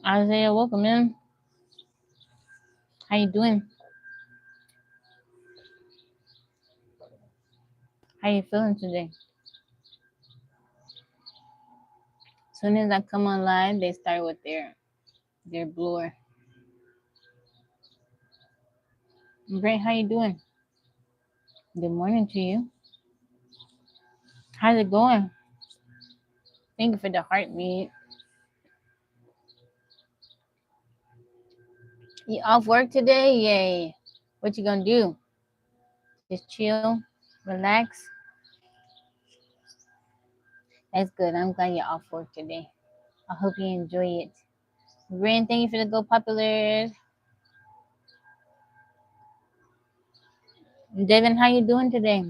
Isaiah, welcome in. How you doing? How you feeling today? As soon as I come on live, they start with their blower. Great, how you doing? Good morning to you. How's it going? Thank you for the heartbeat. You off work today? Yay. What you gonna do? Just chill, relax. That's good. I'm glad you're off work today. I hope you enjoy it. Ren, thank you for the Go Popular. Devin, how you doing today?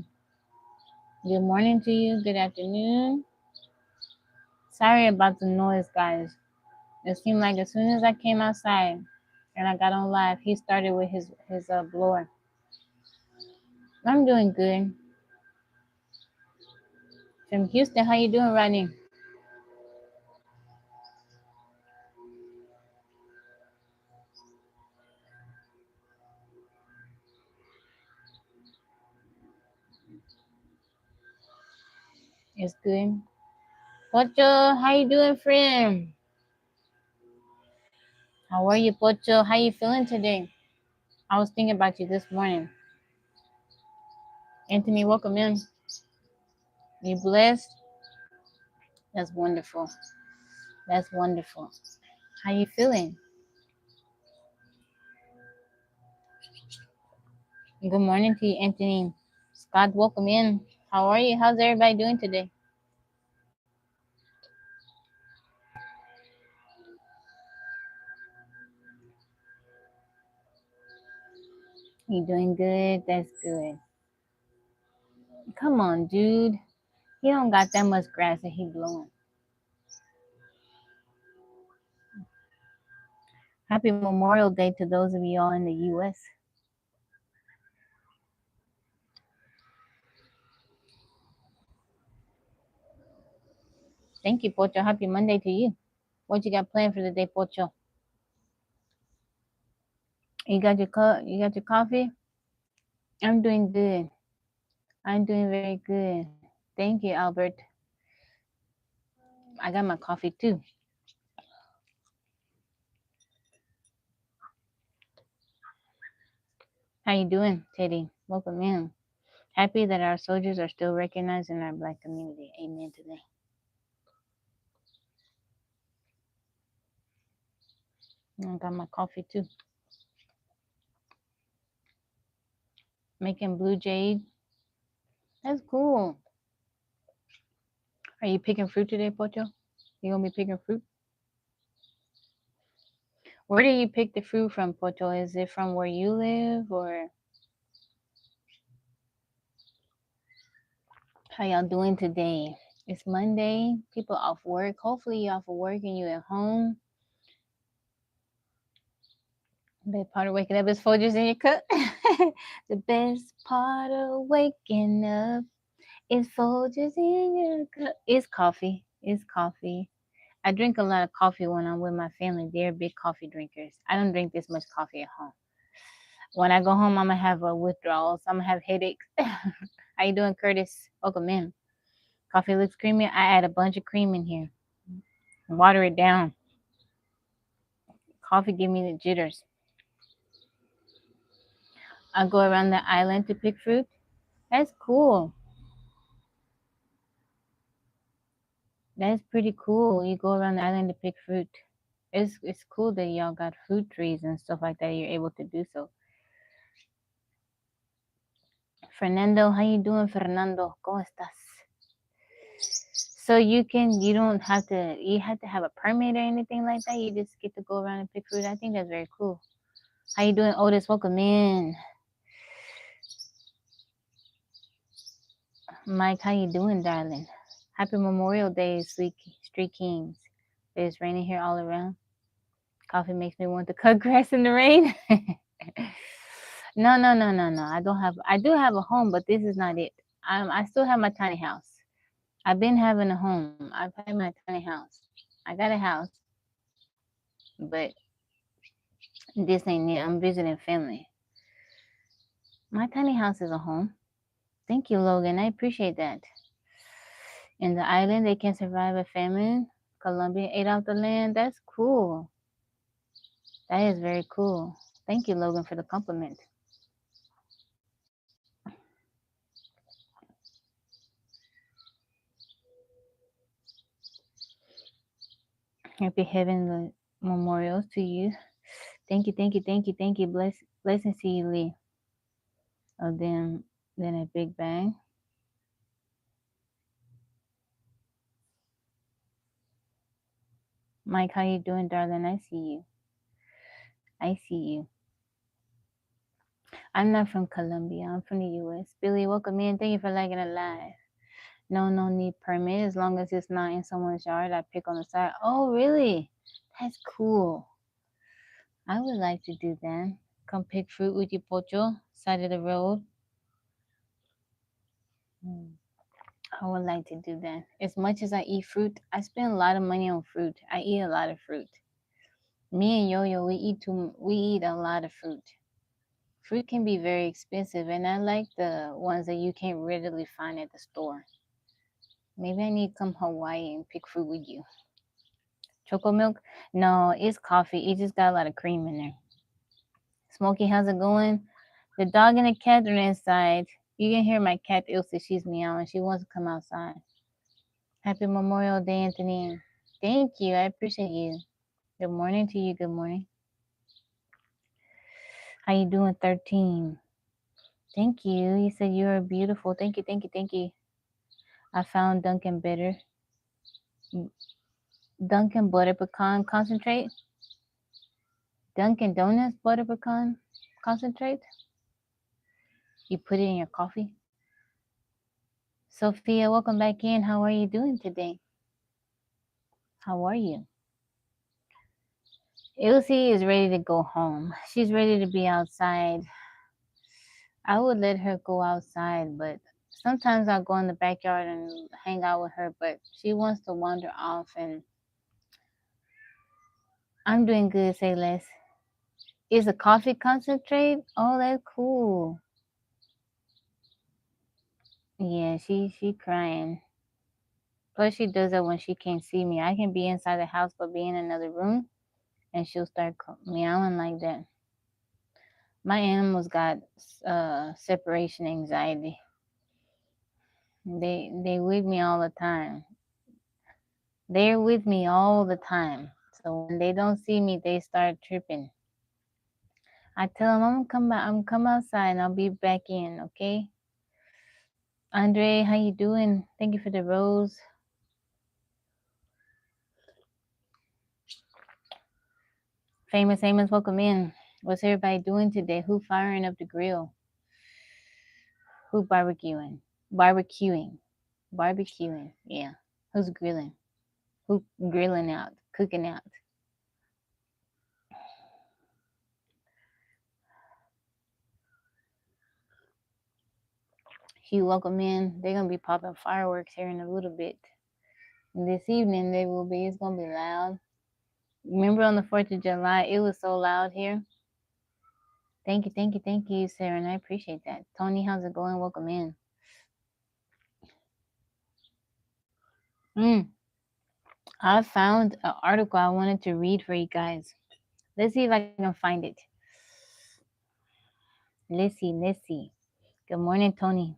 Good morning to you. Good afternoon. Sorry about the noise, guys. It seemed like as soon as I came outside and I got on live, he started with his blower. I'm doing good. From Houston, how you doing, Rodney? It's good. Pocho, how you doing, friend? How are you, Pocho? How you feeling today? I was thinking about you this morning. Anthony, welcome in. You blessed? That's wonderful. That's wonderful. How you feeling? Good morning to you, Anthony. Scott, welcome in. How are you? How's everybody doing today? You doing good? That's good. Come on, dude. He don't got that much grass that he blowing. Happy Memorial Day to those of you all in the U.S. Thank you, Pocho. Happy Monday to you. What you got planned for the day, Pocho? You got your coffee? I'm doing good. I'm doing very good. Thank you, Albert. I got my coffee too. How you doing, Teddy? Welcome in. Happy that our soldiers are still recognized in our Black community. Amen today. I got my coffee too. Making blue jade. That's cool. Are you picking fruit today, Pocho? You gonna be picking fruit? Where do you pick the fruit from, Pocho? Is it from where you live, or how y'all doing today? It's Monday. People off work. Hopefully you off of work and you at home. The best part of waking up is Folgers in your cup. The best part of waking up is Folgers in your cup. It's coffee. It's coffee. I drink a lot of coffee when I'm with my family. They're big coffee drinkers. I don't drink this much coffee at home. When I go home, I'm gonna have withdrawals. I'm gonna have headaches. How you doing, Curtis? Welcome in. Coffee looks creamy. I add a bunch of cream in here. Water it down. Coffee give me the jitters. I go around the island to pick fruit. That's cool. That's pretty cool. You go around the island to pick fruit. It's cool that y'all got fruit trees and stuff like that. You're able to do so. Fernando, how you doing, Fernando? ¿Cómo estás? So you don't have to have a permit or anything like that. You just get to go around and pick fruit. I think that's very cool. How you doing, Otis? Welcome in. Mike, how you doing, darling? Happy Memorial Day, Street Kings. It's raining here all around. Coffee makes me want to cut grass in the rain. No. I do have a home, but this is not it. I still have my tiny house. I've been having a home. I've had my tiny house. I got a house. but this ain't it. I'm visiting family. My tiny house is a home. Thank you, Logan. I appreciate that. In the island, they can survive a famine. Colombia ate out the land. That's cool. That is very cool. Thank you, Logan, for the compliment. Happy Heavenly Memorials to you. Thank you, thank you, thank you, thank you. Blessings to you, Lee. Of them, then a big bang. Mike, how you doing, darling? I see you. I see you. I'm not from Colombia. I'm from the U.S. Billy, welcome in. Thank you for liking it live. No need permit. As long as it's not in someone's yard, I pick on the side. Oh, really? That's cool. I would like to do that. Come pick fruit with your pocho, side of the road. I would like to do that. As much as I eat fruit, I spend a lot of money on fruit. I eat a lot of fruit. Me and Yo-Yo, we eat a lot of fruit. Fruit can be very expensive, and I like the ones that you can't readily find at the store. Maybe I need to come Hawaii and pick fruit with you. Choco milk? No, it's coffee. It just got a lot of cream in there. Smokey, how's it going? The dog and the cat are inside. You can hear my cat Ilse. She's meowing. She wants to come outside. Happy Memorial Day, Anthony. Thank you. I appreciate you. Good morning to you. Good morning. How you doing, 13? Thank you. You said you are beautiful. Thank you, thank you, thank you. I found Dunkin' Bitter. Dunkin' Butter Pecan Concentrate. Dunkin' Donuts Butter Pecan Concentrate. You put it in your coffee. Sophia, welcome back in. How are you doing today? How are you? Ilse is ready to go home. She's ready to be outside. I would let her go outside, but sometimes I'll go in the backyard and hang out with her, but she wants to wander off, and I'm doing good, say less. Is a coffee concentrate? Oh, that's cool. Yeah, she crying. Plus, she does that when she can't see me. I can be inside the house but be in another room, and she'll start meowing like that. My animals got separation anxiety. They with me all the time. They're with me all the time. So when they don't see me, they start tripping. I tell them I'm come outside and I'll be back in, okay? Andre, how you doing? Thank you for the rose. Famous Amos, welcome in. What's everybody doing today? Who firing up the grill? Who barbecuing? Barbecuing. Yeah. Who's grilling? Who grilling out? Cooking out? Hugh, welcome in. They're gonna be popping fireworks here in a little bit. And this evening they will be. It's gonna be loud. Remember on the 4th of July, it was so loud here. Thank you, Sarah, and I appreciate that. Tony, how's it going? Welcome in. I found an article I wanted to read for you guys. Let's see if I can find it. Let's see. Good morning, Tony.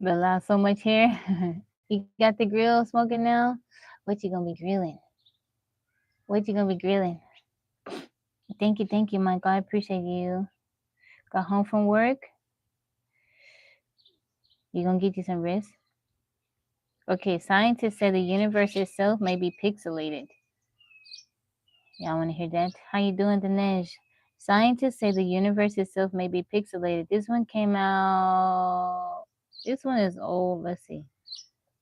Bella, so much here. You got the grill smoking now? What you gonna be grilling? Thank you, Michael. I appreciate you. Got home from work? You gonna get you some rest? Okay, scientists say the universe itself may be pixelated. Y'all wanna hear that? How you doing, Dinesh? Scientists say the universe itself may be pixelated. This one came out, this one is old, let's see.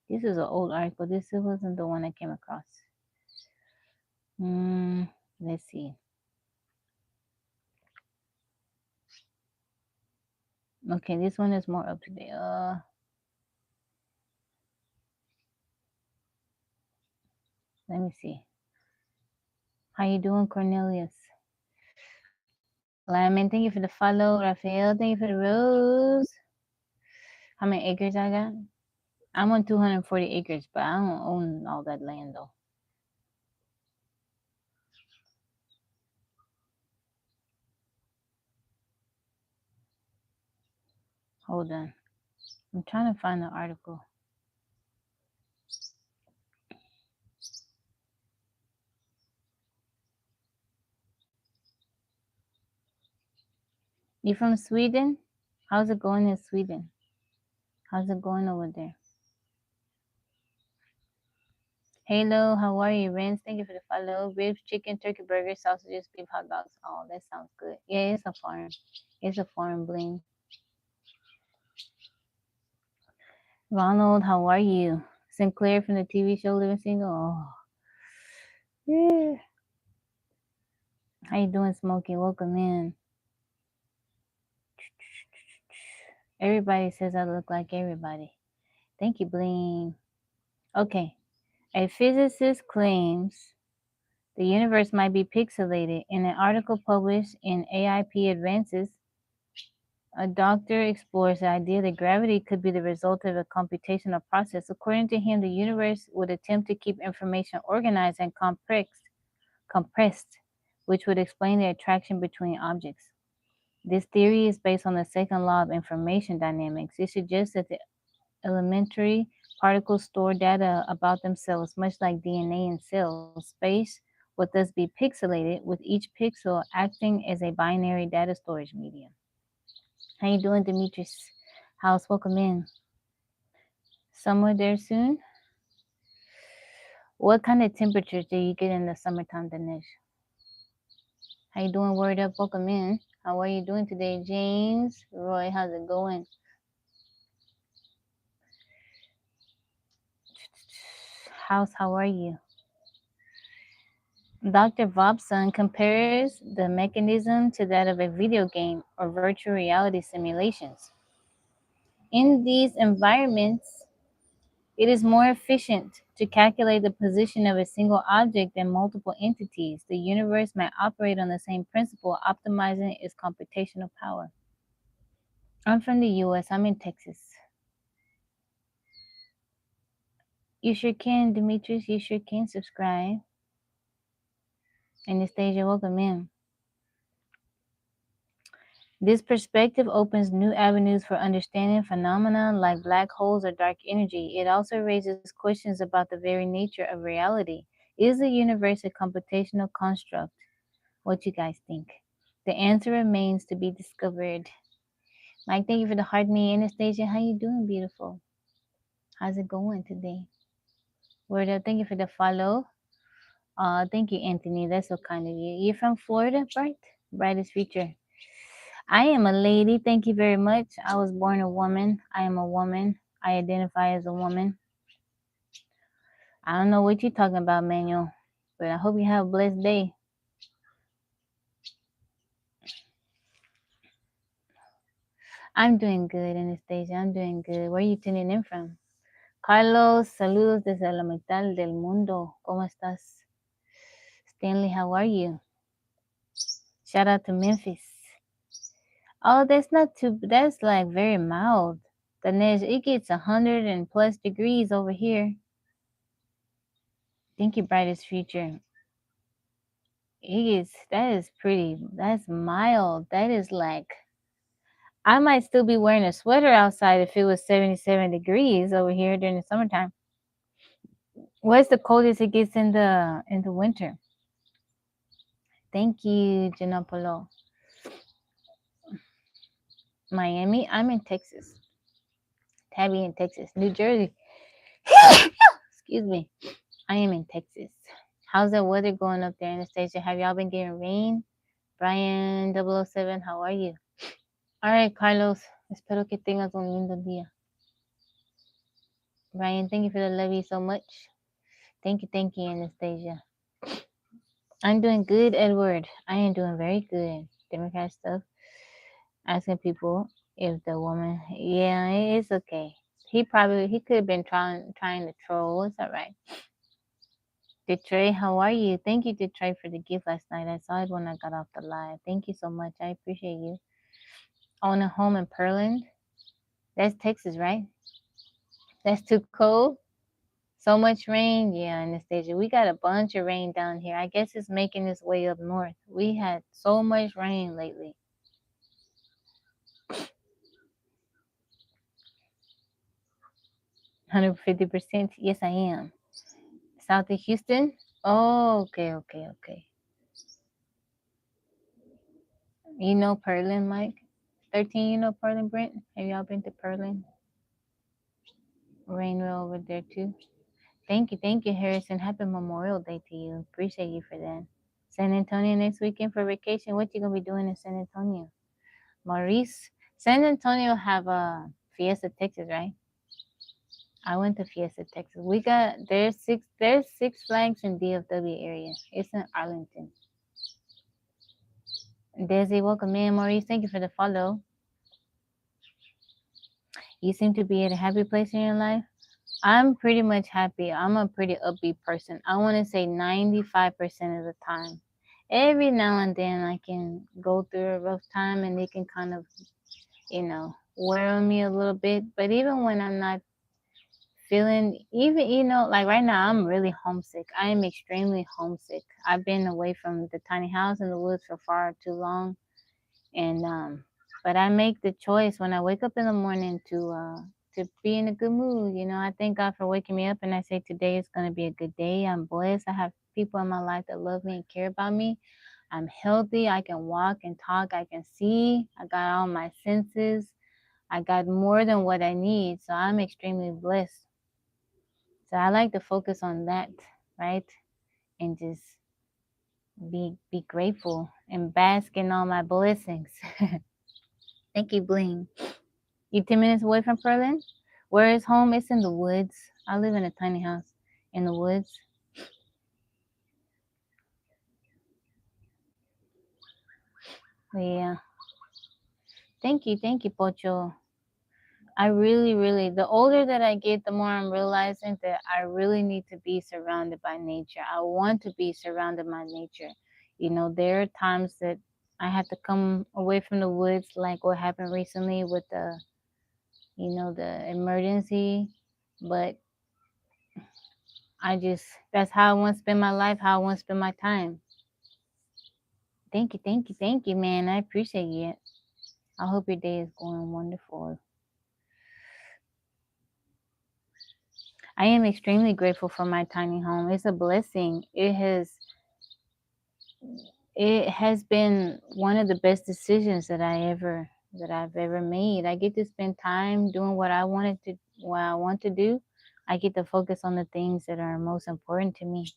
This is an old article. This wasn't the one I came across. Let's see. Okay, this one is more up to date. Let me see. How you doing, Cornelius? Lyman, thank you for the follow. Raphael, thank you for the rose. How many acres I got? I'm on 240 acres, but I don't own all that land though. Hold on. I'm trying to find the article. You from Sweden? How's it going in Sweden? How's it going over there? Hello, how are you, Renz? Thank you for the follow. Ribs, chicken, turkey burgers, sausages, beef, hot dogs. Oh, that sounds good. Yeah, it's a farm. It's a farm bling. Ronald, how are you? Sinclair from the TV show Living Single. Oh, yeah. How you doing, Smokey? Welcome in. Everybody says I look like everybody. Thank you, Bling. Okay. A physicist claims the universe might be pixelated. In an article published in AIP Advances, a doctor explores the idea that gravity could be the result of a computational process. According to him, the universe would attempt to keep information organized and compressed, which would explain the attraction between objects. This theory is based on the second law of information dynamics. It suggests that the elementary particles store data about themselves, much like DNA in cells. Space would thus be pixelated, with each pixel acting as a binary data storage medium. How you doing, Demetrius? House, welcome in. Summer there soon? What kind of temperatures do you get in the summertime, Dinesh? How you doing, Word Up? Welcome in. How are you doing today, James? Roy, how's it going? House, how are you? Dr. Vobson compares the mechanism to that of a video game or virtual reality simulations. In these environments, it is more efficient to calculate the position of a single object than multiple entities. The universe may operate on the same principle, optimizing its computational power. I'm from the US. I'm in Texas. You sure can, Demetrius. You sure can subscribe. Anastasia, welcome in. This perspective opens new avenues for understanding phenomena like black holes or dark energy. It also raises questions about the very nature of reality. Is the universe a computational construct? What you guys think? The answer remains to be discovered. Mike, thank you for the heart me. Anastasia, how you doing, beautiful? How's it going today? Word up, thank you for the follow. Thank you, Anthony. That's so kind of you. You're from Florida, Bright? Brightest future. I am a lady. Thank you very much. I was born a woman. I am a woman. I identify as a woman. I don't know what you're talking about, Manuel, but I hope you have a blessed day. I'm doing good, Anastasia. I'm doing good. Where are you tuning in from? Carlos, saludos desde la mitad del mundo. ¿Cómo estás? Stanley, how are you? Shout out to Memphis. Oh, that's not too, that's like very mild. Ganesh, it gets 100 and plus degrees over here. Thank you, brightest future. That is pretty, that's mild. That is like, I might still be wearing a sweater outside if it was 77 degrees over here during the summertime. What's the coldest it gets in the winter? Thank you, Gianopolo. Miami, I'm in Texas. Tabby in Texas. New Jersey. Excuse me. I am in Texas. How's the weather going up there, Anastasia? Have y'all been getting rain? Brian 007, how are you? All right, Carlos. Espero que tengas un lindo día. Ryan, thank you for the love you so much. Thank you, Anastasia. I'm doing good, Edward. I am doing very good. Democrat stuff. Asking people if the woman, yeah, it's okay. He could have been trying to troll. It's all right. Detroit, how are you? Thank you, Detroit, for the gift last night. I saw it when I got off the live. Thank you so much. I appreciate you. Own a home in Pearland. That's Texas, right? That's too cold. So much rain. Yeah, Anastasia. We got a bunch of rain down here. I guess it's making its way up north. We had so much rain lately. 150%. Yes, I am. South of Houston. Oh, okay. You know Pearland, Mike? 13, you know Pearland, Brent? Have y'all been to Pearland? Rainbow over there too. Thank you, Harrison. Happy Memorial Day to you. Appreciate you for that. San Antonio next weekend for vacation. What you gonna be doing in San Antonio? Maurice, San Antonio have a Fiesta, Texas, right? I went to Fiesta, Texas. There's Six Flags in DFW area. It's in Arlington. Desi, welcome in. Maurice, thank you for the follow. You seem to be at a happy place in your life. I'm pretty much happy. I'm a pretty upbeat person. I want to say 95% of the time. Every now and then I can go through a rough time and it can kind of, wear on me a little bit. But even when I'm not feeling, even, like right now, I'm really homesick. I am extremely homesick. I've been away from the tiny house in the woods for far too long. And, but I make the choice when I wake up in the morning to be in a good mood. I thank God for waking me up and I say today is going to be a good day. I'm blessed. I have people in my life that love me and care about me. I'm healthy. I can walk and talk. I can see. I got all my senses. I got more than what I need. So I'm extremely blessed. So I like to focus on that, right? And just be grateful and bask in all my blessings. Thank you, Bling. You 10 minutes away from Berlin? Where is home? It's in the woods. I live in a tiny house in the woods. Yeah. Thank you, Pocho. I really, the older that I get, the more I'm realizing that I really need to be surrounded by nature. I want to be surrounded by nature. There are times that I have to come away from the woods, like what happened recently with the emergency. But that's how I want to spend my life, how I want to spend my time. Thank you, man. I appreciate it. I hope your day is going wonderful. I am extremely grateful for my tiny home. It's a blessing. It has been one of the best decisions that I've ever made. I get to spend time doing what I want to do. I get to focus on the things that are most important to me.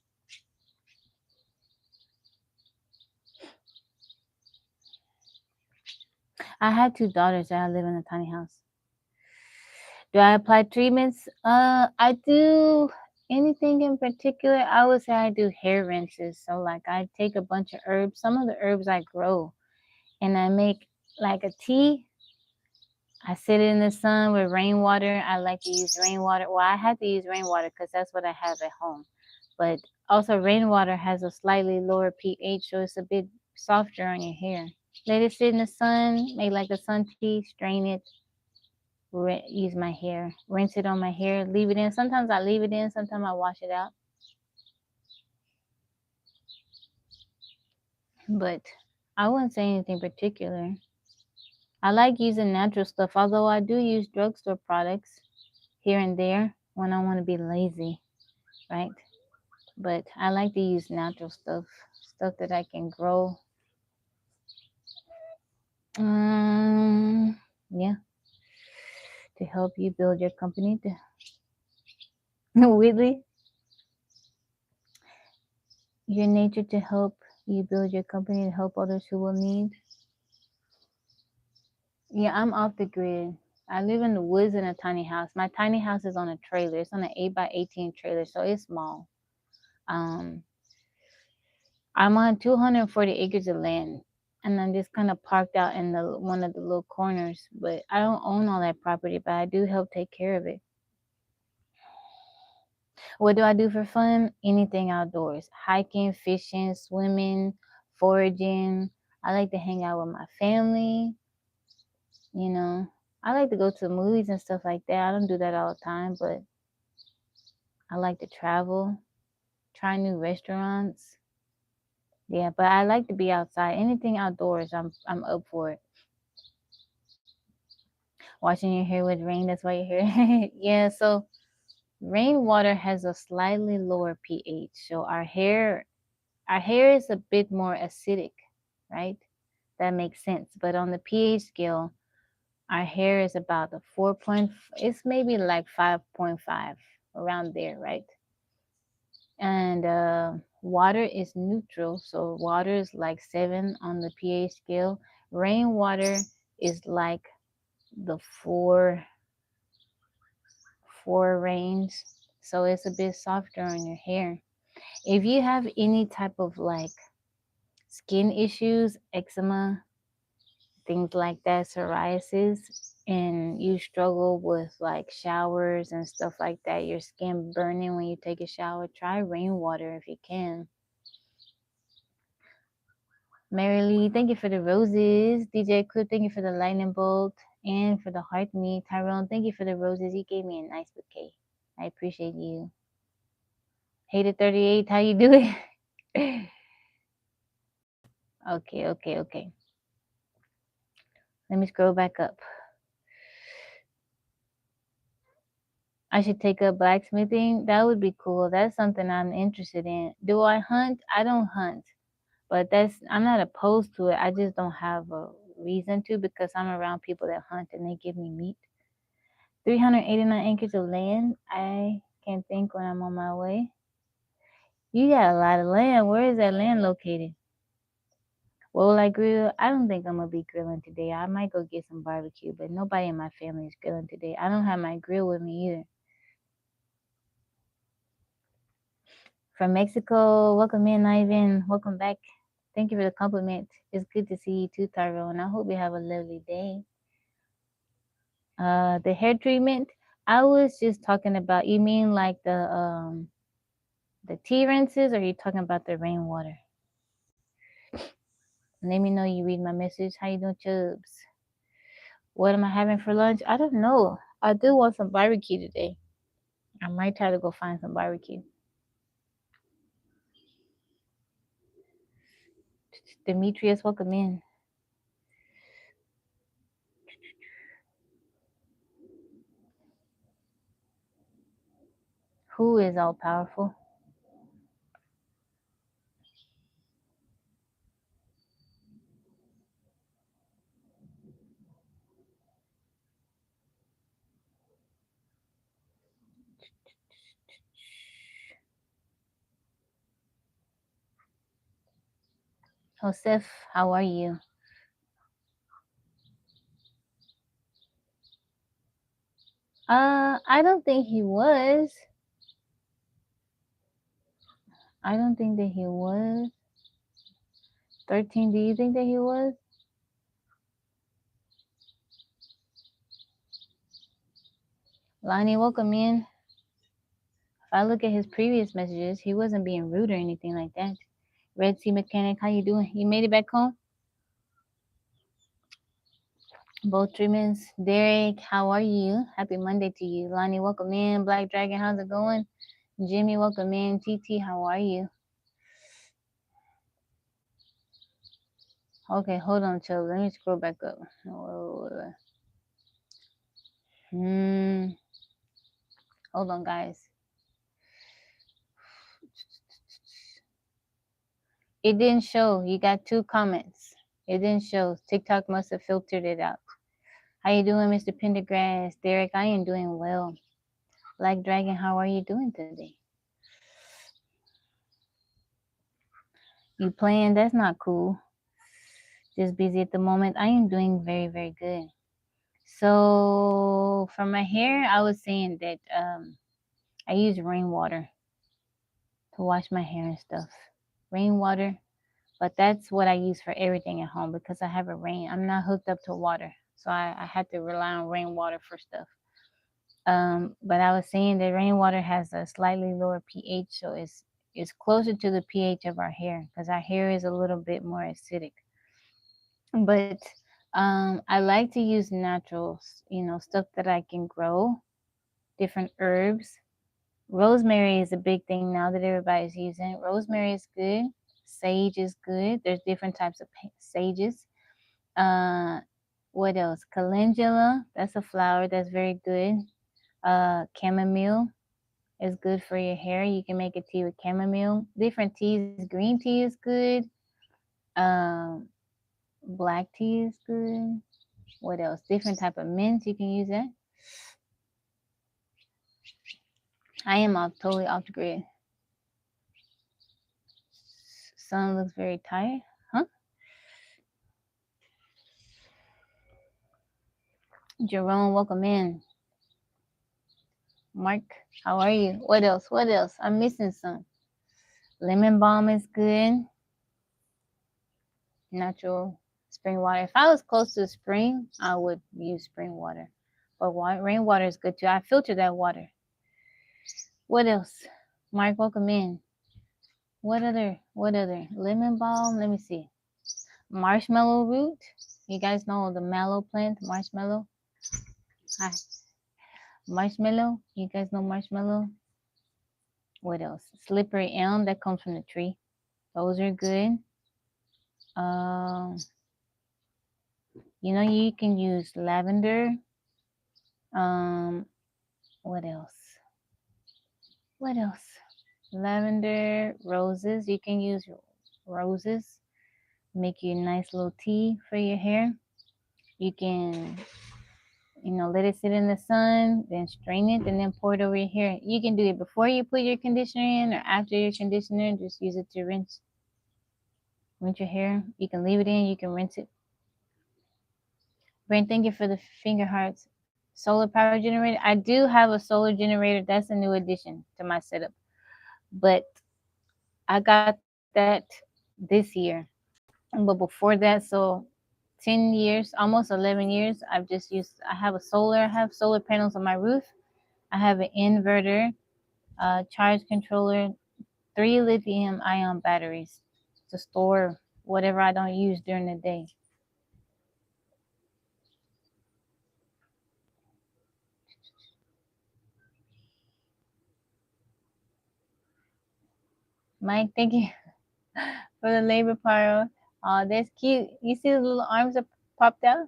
I have 2 daughters that I live in a tiny house. Do I apply treatments? I do. Anything in particular? I would say I do hair rinses. So like I take a bunch of herbs. Some of the herbs I grow, and I make like a tea. I sit in the sun with rainwater. I like to use rainwater. Well, I have to use rainwater because that's what I have at home. But also, rainwater has a slightly lower pH, so it's a bit softer on your hair. Let it sit in the sun, make like a sun tea, strain it, use my hair, rinse it on my hair, leave it in. Sometimes I leave it in, sometimes I wash it out. But I wouldn't say anything particular. I like using natural stuff, although I do use drugstore products here and there when I want to be lazy, right? But I like to use natural stuff that I can grow. Yeah, to help you build your company. Whitley, your nature to help you build your company to help others who will need. Yeah, I'm off the grid. I live in the woods in a tiny house. My tiny house is on a trailer. It's on an 8x18 trailer, so it's small. Um, I'm on 240 acres of land, and I'm just kind of parked out in the one of the little corners. But I don't own all that property, but I do help take care of it. What do I do for fun? Anything outdoors. Hiking, fishing, swimming, foraging. I like to hang out with my family. You know, I like to go to movies and stuff like that. I don't do that all the time, but I like to travel, try new restaurants. Yeah, but I like to be outside. Anything outdoors, I'm up for it. Washing your hair with rain, that's why you're here. Yeah, so rainwater has a slightly lower pH. So our hair is a bit more acidic, right? That makes sense. But on the pH scale, our hair is about a 4 point, it's maybe like 5.5 around there, right? And water is neutral, so water is like 7 on the pH scale. Rainwater is like the four range, so it's a bit softer on your hair. If you have any type of like skin issues, eczema, things like that, psoriasis, and you struggle with like showers and stuff like that, your skin burning when you take a shower, try rainwater if you can. Mary Lee, thank you for the roses. DJ Clip, thank you for the lightning bolt and for the heart meat. Tyrone, thank you for the roses. You gave me a nice bouquet. I appreciate you. Hater 38, how you doing? Okay. Let me scroll back up. I should take up blacksmithing. That would be cool. That's something I'm interested in. Do I hunt? I don't hunt, but I'm not opposed to it. I just don't have a reason to because I'm around people that hunt and they give me meat. 389 acres of land. I can't think when I'm on my way. You got a lot of land. Where is that land located? What will I grill? I don't think I'm gonna be grilling today. I might go get some barbecue, but nobody in my family is grilling today. I don't have my grill with me either. From Mexico, welcome in, Ivan. Welcome back. Thank you for the compliment. It's good to see you too, Tyrone. I hope you have a lovely day. The hair treatment. I was just talking about. You mean like the tea rinses, or are you talking about the rainwater? Let me know you read my message. How you doing, Chubs? What am I having for lunch? I don't know. I do want some barbecue today. I might try to go find some barbecue. Demetrius, welcome in. Who is all powerful? Joseph, how are you? I don't think he was. I don't think that he was. 13, do you think that he was? Lonnie, welcome in. If I look at his previous messages, he wasn't being rude or anything like that. Red Sea Mechanic, how you doing? You made it back home? Both treatments. Derek, how are you? Happy Monday to you. Lonnie, welcome in. Black Dragon, how's it going? Jimmy, welcome in. TT, how are you? Okay, hold on, Chubb. Let me scroll back up. Hold on, guys. It didn't show. You got 2 comments. It didn't show. TikTok must have filtered it out. How you doing, Mr. Pendergrass? Derek, I am doing well. Black Dragon, how are you doing today? You playing? That's not cool. Just busy at the moment. I am doing very, very good. So for my hair, I was saying that I use rainwater to wash my hair and stuff. Rainwater, but that's what I use for everything at home because I have a rain. I'm not hooked up to water, so I had to rely on rainwater for stuff. But I was saying that rainwater has a slightly lower pH, so it's closer to the pH of our hair because our hair is a little bit more acidic. But I like to use natural, stuff that I can grow, different herbs. Rosemary is a big thing now that everybody's using. Rosemary is good. Sage is good. There's different types of sages. Uh, what else? Calendula. That's a flower that's very good. Chamomile is good for your hair. You can make a tea with chamomile. Different teas. Green tea is good. Um, black tea is good. What else? Different type of mints. You can use that. I am totally off the grid. Sun looks very tired. Huh? Jerome, welcome in. Mark, how are you? What else? What else? I'm missing some. Lemon balm is good. Natural spring water. If I was close to the spring, I would use spring water. But rainwater is good too. I filter that water. What else? Mark, welcome in. What other? What other? Lemon balm. Let me see. Marshmallow root. You guys know the mallow plant, marshmallow. Hi. Marshmallow. You guys know marshmallow? What else? Slippery elm that comes from the tree. Those are good. Um, you can use lavender. Um, what else? What else? Lavender, roses. You can use roses. Make you a nice little tea for your hair. You can, let it sit in the sun, then strain it, and then pour it over your hair. You can do it before you put your conditioner in or after your conditioner. Just use it to rinse your hair. You can leave it in. You can rinse it. Brain, thank you for the finger hearts. Solar power generator. I do have a solar generator. That's a new addition to my setup. But I got that this year. But before that, so 10 years, almost 11 years, I have solar panels on my roof. I have an inverter, charge controller, 3 lithium ion batteries to store whatever I don't use during the day. Mike, thank you for the labor pile. Oh, that's cute. You see the little arms that popped out?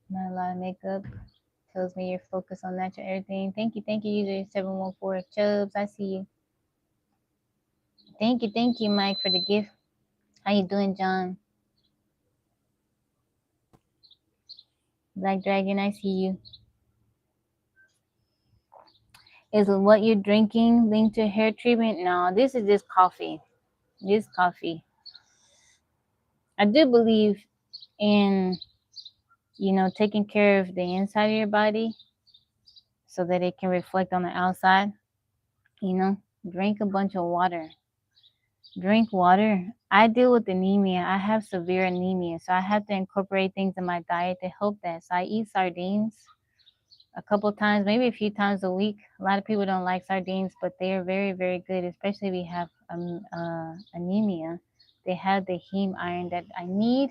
Not a lot of makeup. Tells me you're focused on natural everything. Thank you, user 714 Chubbs. I see you. Thank you, Mike, for the gift. How you doing, John? Black Dragon, I see you. Is what you're drinking linked to hair treatment? No, this is just coffee. This coffee. I do believe in, taking care of the inside of your body so that it can reflect on the outside. Drink a bunch of water. Drink water. I deal with anemia. I have severe anemia, so I have to incorporate things in my diet to help that. So I eat sardines a couple times, maybe a few times a week. A lot of people don't like sardines, but they are very, very good, especially if we have anemia. They have the heme iron that I need.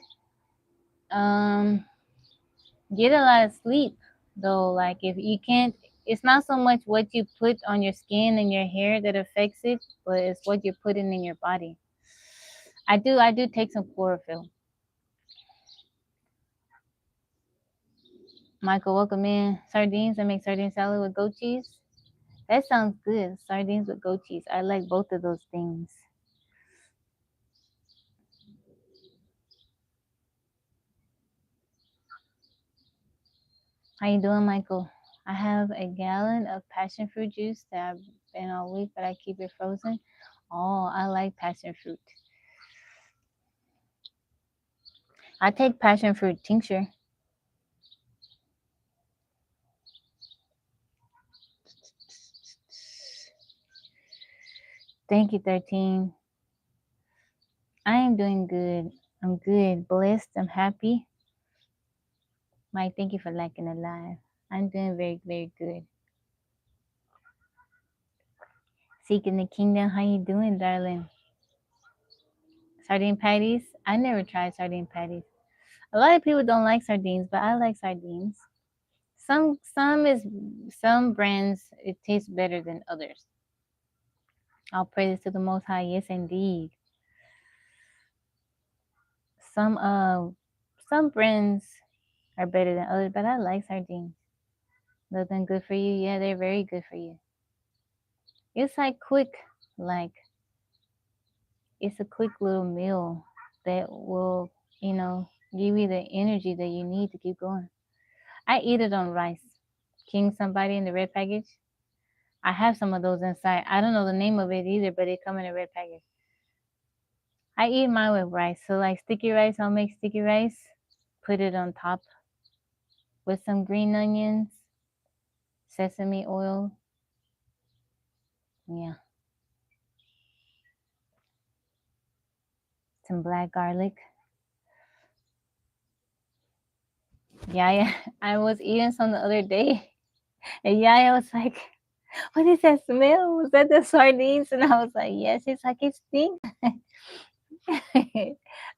Get a lot of sleep, though. Like if you can't, it's not so much what you put on your skin and your hair that affects it, but it's what you're putting in your body. I do take some chlorophyll. Michael, welcome in. Sardines. I make sardine salad with goat cheese. That sounds good. Sardines with goat cheese. I like both of those things. How you doing, Michael? I have a gallon of passion fruit juice that I've been all week, but I keep it frozen. Oh, I like passion fruit. I take passion fruit tincture. Thank you, 13. I am doing good. I'm good, blessed, I'm happy. Mike, thank you for liking the live. I'm doing very, very good. Seeking the kingdom, how you doing, darling? Sardine patties? I never tried sardine patties. A lot of people don't like sardines, but I like sardines. Some brands it tastes better than others. All praise to the Most High. Yes, indeed. Some brands are better than others, but I like sardines. Nothing good for you? Yeah, they're very good for you. It's like quick, like it's a quick little meal that will, give you the energy that you need to keep going. I eat it on rice. King somebody in the red package. I have some of those inside. I don't know the name of it either, but it come in a red package. I eat mine with rice. So like sticky rice, I'll make sticky rice, put it on top with some green onions, sesame oil. Yeah. Some black garlic. Yeah. I was eating some the other day. And Yaya was like, what is that smell? Was that the sardines? And I was like, yes. She's like, it stinks.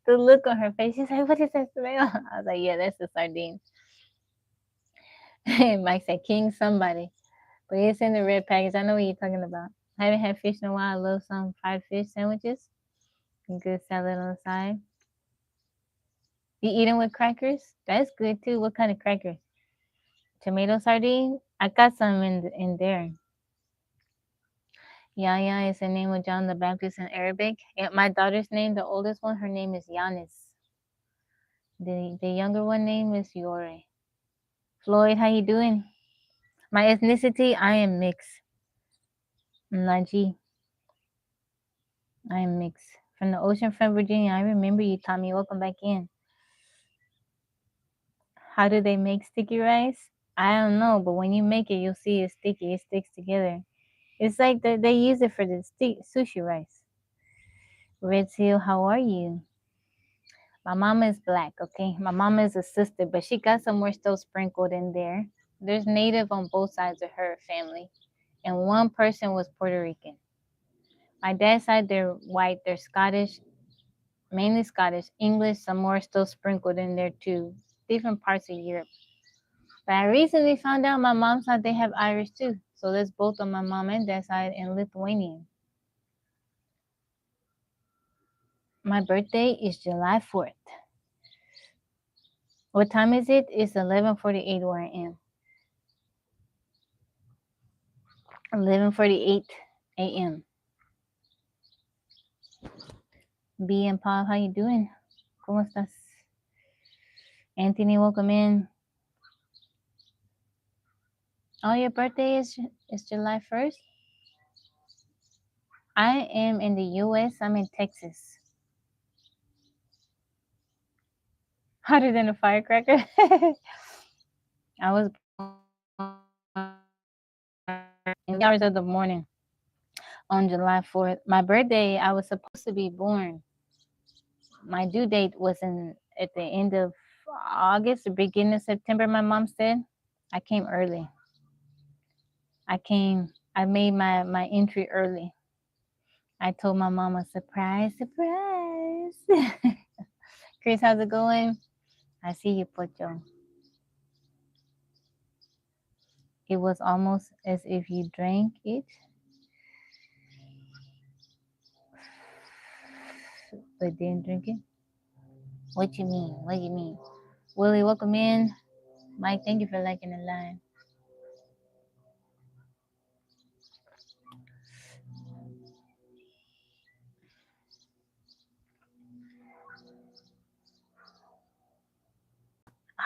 The look on her face, she's like, what is that smell? I was like, yeah, that's the sardines. Mike said, King somebody. But it's in the red package. I know what you're talking about. I haven't had fish in a while. I love some fried fish sandwiches. And good salad on the side. You eat them with crackers? That's good too. What kind of crackers? Tomato sardine? I got some in there. Yaya is the name of John the Baptist in Arabic. Yeah, my daughter's name, the oldest one, her name is Yanis. The younger one name is Yore. Floyd, how you doing? My ethnicity, I am mixed. Naji. I am mixed. From the oceanfront, Virginia. I remember you, Tommy. Welcome back in. How do they make sticky rice? I don't know, but when you make it, you'll see it's sticky. It sticks together. It's like they use it for the sushi rice. Red Seal, how are you? My mama is black, okay? My mama is a sister, but she got some more still sprinkled in there. There's native on both sides of her family, and one person was Puerto Rican. My dad's side, they're white, they're Scottish, mainly Scottish, English, some more still sprinkled in there too. Different parts of Europe. But I recently found out my mom's side, they have Irish too. So there's both on my mom and dad's side and Lithuanian. My birthday is July 4th. What time is it? It's 11:48 where I am. 11:48 a.m. B and Paul, how you doing? ¿Cómo estás? Anthony, welcome in. Oh, your birthday is July 1st? I am in the U.S. I'm in Texas. Hotter than a firecracker? I was in the hours of the morning on July 4th. My birthday, I was supposed to be born. My due date was at the end of August, the beginning of September, my mom said. I came early. I made my entry early. I told my mama, surprise, surprise. Chris, how's it going? I see you, Pocho. It was almost as if you drank it, but didn't drink it. What you mean? What do you mean? Willie, welcome in. Mike, thank you for liking the live.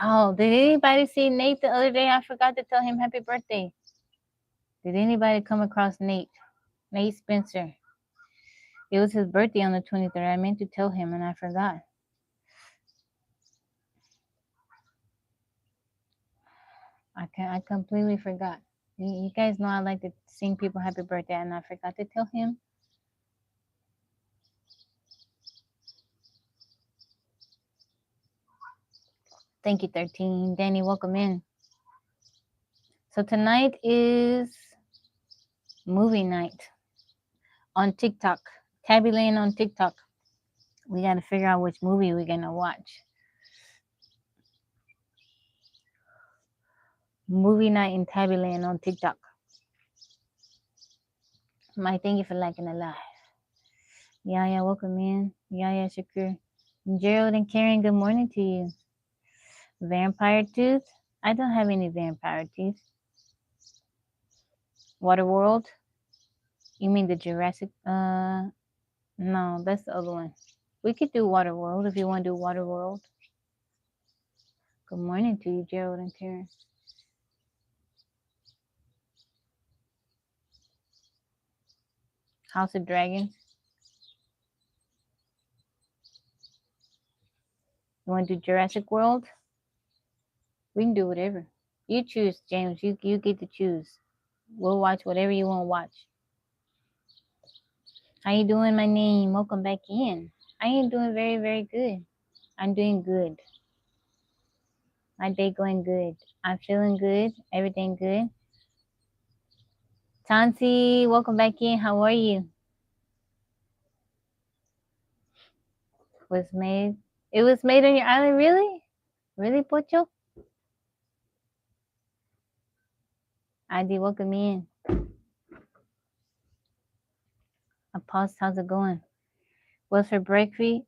Oh, did anybody see Nate the other day? I forgot to tell him happy birthday. Did anybody come across Nate? Nate Spencer. It was his birthday on the 23rd. I meant to tell him and I forgot. I completely forgot. You guys know I like to sing people happy birthday, and I forgot to tell him. Thank you, 13. Danny, welcome in. So tonight is movie night on TikTok. Tabby Land on TikTok. We got to figure out which movie we're going to watch. Movie night in Tabby Land on TikTok. Mike, thank you for liking the live. Yeah, welcome in. Yeah, Shakur. Gerald and Karen, good morning to you. Vampire Tooth? I don't have any vampire teeth. Waterworld? You mean the Jurassic? No, that's the other one. We could do Waterworld if you want to do Waterworld. Good morning to you, Gerald and Karen. House of Dragons? You want to do Jurassic World? We can do whatever. You choose, James. You get to choose. We'll watch whatever you want to watch. How you doing, my name? Welcome back in. I am doing very, very good. I'm doing good. My day going good. I'm feeling good. Everything good. Tansi, welcome back in. How are you? Was made. It was made on your island, really? Really, Pocho? ID, welcome in. I paused. How's it going? What's for breaky?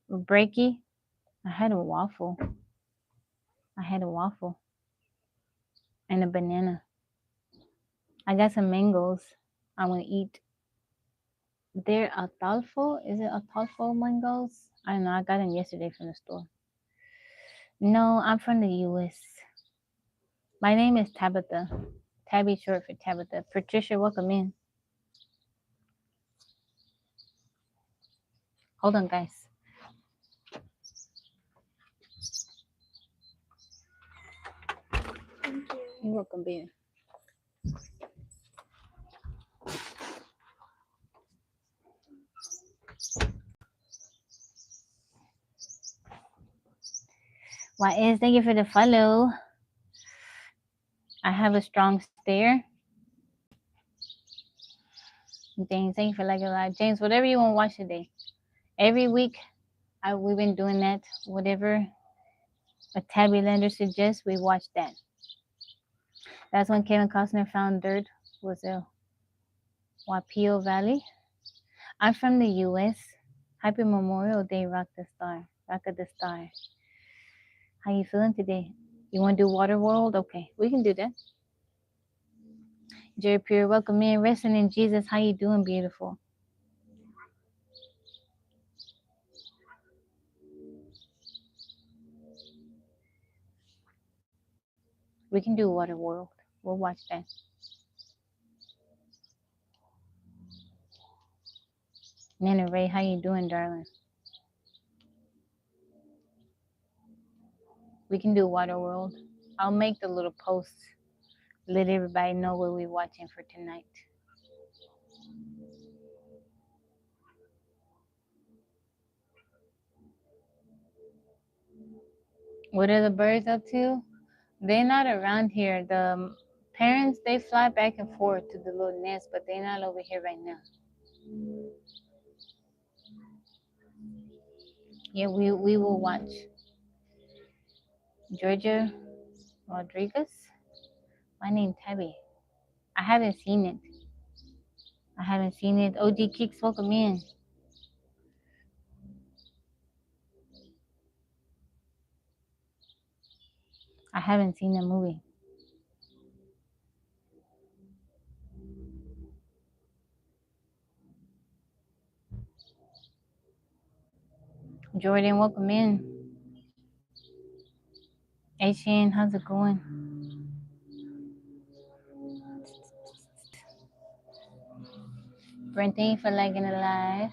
I had a waffle. And a banana. I got some mangoes. I'm gonna eat. They're atalfo. Is it atalfo mangoes? I don't know. I got them yesterday from the store. No, I'm from the U.S. My name is Tabitha. Tabby short for Tabitha. Patricia, welcome in. Hold on, guys. You're welcome, baby. Why is thank you for the follow. I have a strong stare. James, thank you for liking live. James, whatever you want to watch today. Every week, we've been doing that. Whatever a Tabby Lander suggests, we watch that. That's when Kevin Costner found dirt. Was a Wapio Valley. I'm from the U.S. Happy Memorial Day, Rock the Star. Rock of the Star. How you feeling today? You want to do Waterworld? Okay, we can do that. Jerry Pure, welcome in. Resting in Jesus. How you doing, beautiful? We can do Waterworld. We'll watch that. Nana Ray, how you doing, darling? We can do Waterworld. I'll make the little post. Let everybody know what we're watching for tonight. What are the birds up to? They're not around here. The parents, they fly back and forth to the little nest, but they're not over here right now. Yeah, we will watch. Georgia Rodriguez. My name's Tabby. I haven't seen it. OG Kicks, welcome in. I haven't seen the movie. Jordan, welcome in. Asian, how's it going? Brent, thank you for liking the live.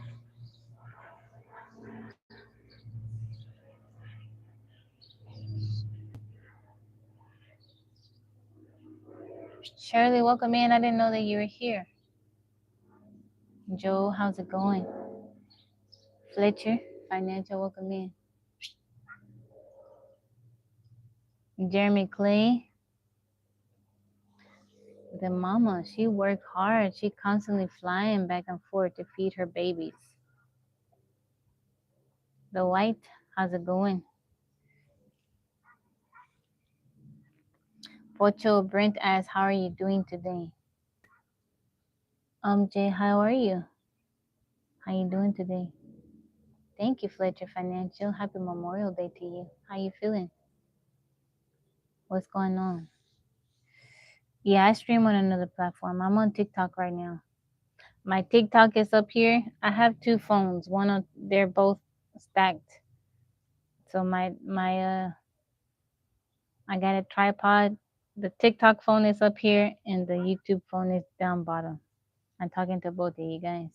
Shirley, welcome in. I didn't know that you were here. Joe, how's it going? Fletcher, financial, welcome in. Jeremy Clay, the mama, she worked hard. She constantly flying back and forth to feed her babies. The White, how's it going? Pocho Brent asks, how are you doing today? Jay, how are you? How you doing today? Thank you, Fletcher Financial. Happy Memorial Day to you. How you feeling? What's going on? Yeah, I stream on another platform. I'm on TikTok right now. My TikTok is up here. I have two phones. They're both stacked. So I got a tripod. The TikTok phone is up here and the YouTube phone is down bottom. I'm talking to both of you guys.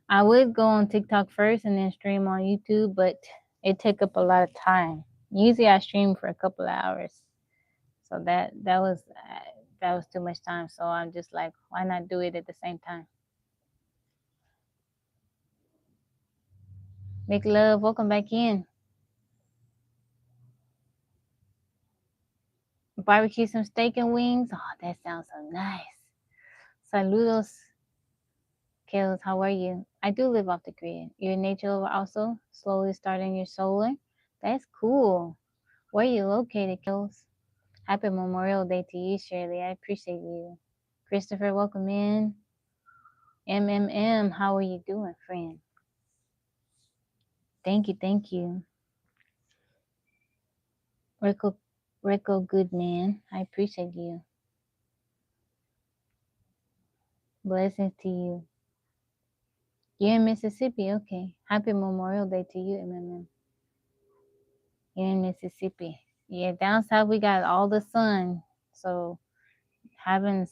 I would go on TikTok first and then stream on YouTube, but it took up a lot of time. Usually I stream for a couple of hours. So that was too much time. So I'm just like, why not do it at the same time? Make love, welcome back in. Barbecue some steak and wings. Oh, that sounds so nice. Saludos, Kels. How are you? I do live off the grid. You're a nature lover also, slowly starting your solar. That's cool. Where are you located, Kels? Happy Memorial Day to you, Shirley. I appreciate you. Christopher, welcome in. How are you doing, friend? Thank you, thank you. Rico Goodman, I appreciate you. Blessings to you. You're in Mississippi, okay. Happy Memorial Day to you, MMM. You're in Mississippi. Yeah, down south we got all the sun. So having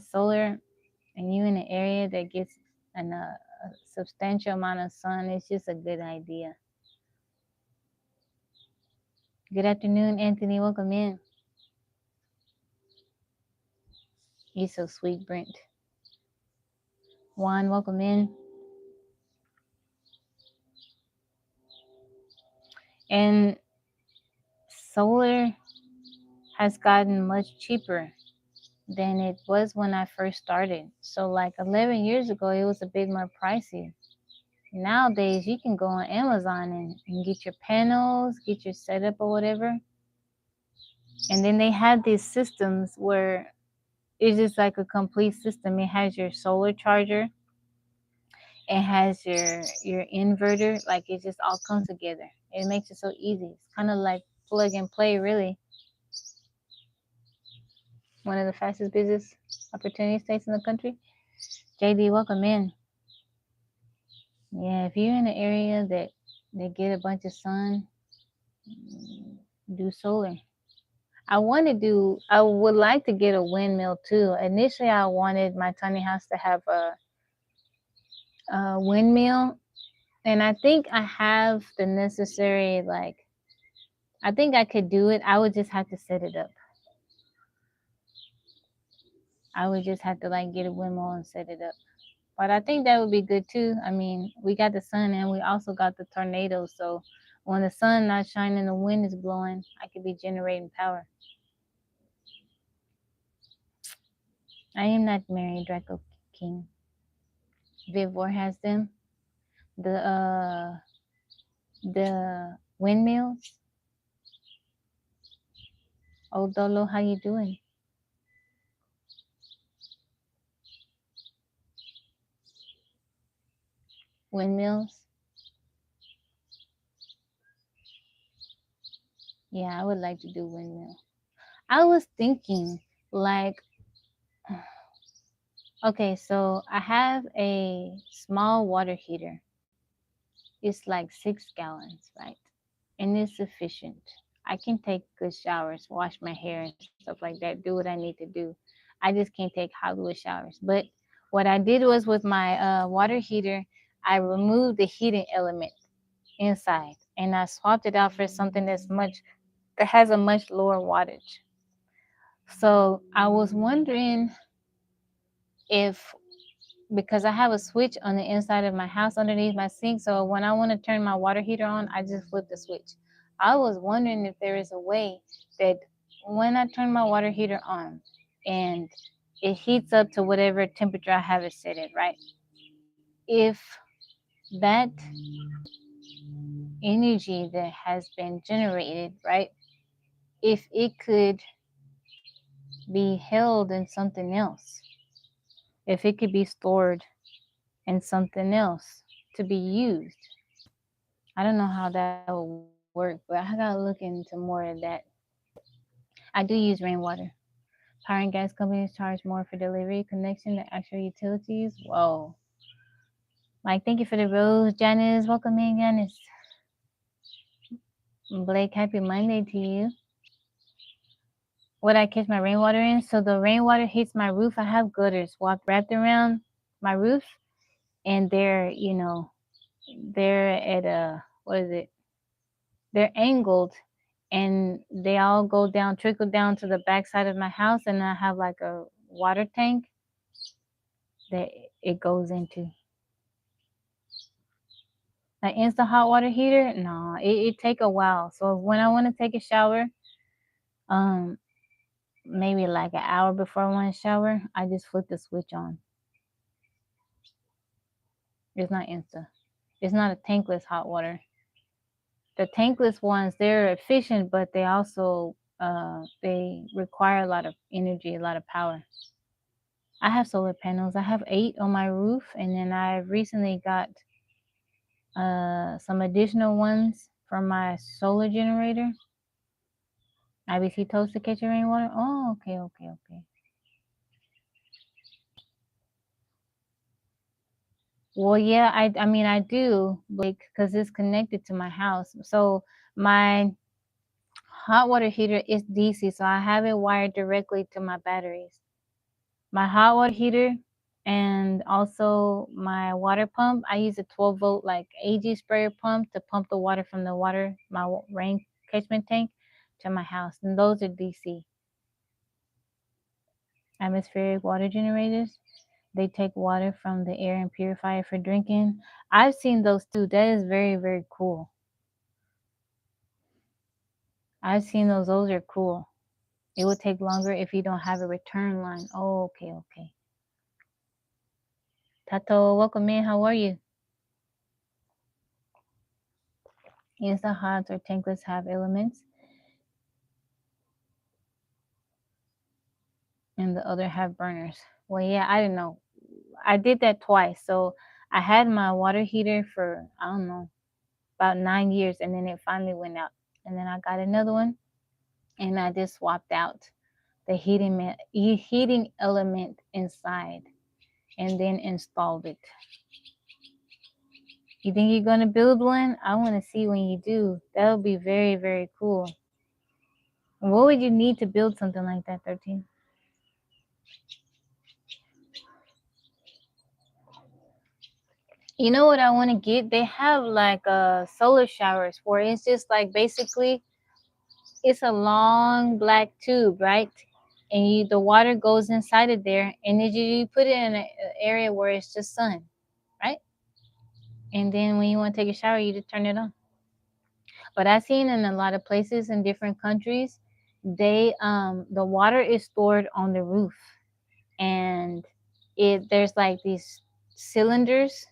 solar and you in an area that gets a substantial amount of sun is just a good idea. Good afternoon, Anthony. Welcome in. You're so sweet, Brent. Juan, welcome in. And solar has gotten much cheaper than it was when I first started. So like 11 years ago, it was a bit more pricey. Nowadays, you can go on Amazon and get your panels, get your setup or whatever. And then they have these systems where it's just like a complete system. It has your solar charger. It has your inverter. Like it just all comes together. It makes it so easy. It's kind of like plug and play, really. One of the fastest business opportunity states in the country. JD, welcome in. Yeah, if you're in an area that they get a bunch of sun, do solar. I would like to get a windmill too. Initially, I wanted my tiny house to have a windmill, and I think I have the necessary, I think I could do it. I would just have to set it up. I would just have to get a windmill and set it up. But I think that would be good too. I mean, we got the sun and we also got the tornadoes. So when the sun not shining, the wind is blowing, I could be generating power. I am not married, Draco King. Vivor has them. The windmills. Oh Dolo, how you doing? Windmills. Yeah, I would like to do windmill. I was thinking okay, so I have a small water heater. It's like 6 gallons, right? And it's sufficient. I can take good showers, wash my hair and stuff like that, do what I need to do. I just can't take Hollywood showers. But what I did was with my water heater, I removed the heating element inside and I swapped it out for something that's much that has a much lower wattage. So I was wondering if, because I have a switch on the inside of my house underneath my sink, so when I want to turn my water heater on, I just flip the switch. I was wondering if there is a way that when I turn my water heater on and it heats up to whatever temperature I have it set at, right? If that energy that has been generated, right, if it could be held in something else, if it could be stored in something else to be used. I don't know how that would work, but I gotta look into more of that. I do use rainwater. Power and gas companies charge more for delivery connection than actual utilities. Whoa. Mike, thank you for the rose. Janice, welcome in, Janice. Blake, happy Monday to you. What I catch my rainwater in? So the rainwater hits my roof. I have gutters wrapped around my roof, and they're at a, what is it? They're angled, and they all go down, trickle down to the back side of my house, and I have like a water tank that it goes into. An instant hot water heater, no, it take a while. So when I want to take a shower, um, maybe like an hour before I want to shower, I just flip the switch on. It's not instant. It's not a tankless hot water. The tankless ones, they're efficient, but they also they require a lot of energy, a lot of power. I have solar panels. I have 8 on my roof, and then I recently got some additional ones from my solar generator. IBC toast to catch your rainwater. Oh, okay. Well, yeah, I mean I do, like, because it's connected to my house. So my hot water heater is DC, so I have it wired directly to my batteries. My hot water heater and also my water pump, I use a 12-volt like AG sprayer pump to pump the water from my rain catchment tank to my house, and those are DC. Atmospheric water generators, they take water from the air and purify it for drinking. I've seen those too. That is very, very cool. I've seen those. Those are cool. It would take longer if you don't have a return line. Oh, okay. Tato, welcome in. How are you? Instant hots or tankless have elements, and the other have burners. Well, yeah, I don't know. I did that twice. So I had my water heater for, I don't know, about 9 years, and then it finally went out. And then I got another one, and I just swapped out the heating element inside and then installed it. You think you're going to build one? I want to see when you do. That would be very, very cool. What would you need to build something like that, 13? You know what I want to get? They have like solar showers where it's just like basically it's a long black tube, right? And the water goes inside of there, and then you put it in an area where it's just sun, right? And then when you want to take a shower, you just turn it on. But I've seen in a lot of places in different countries, the water is stored on the roof, and there's like these cylinders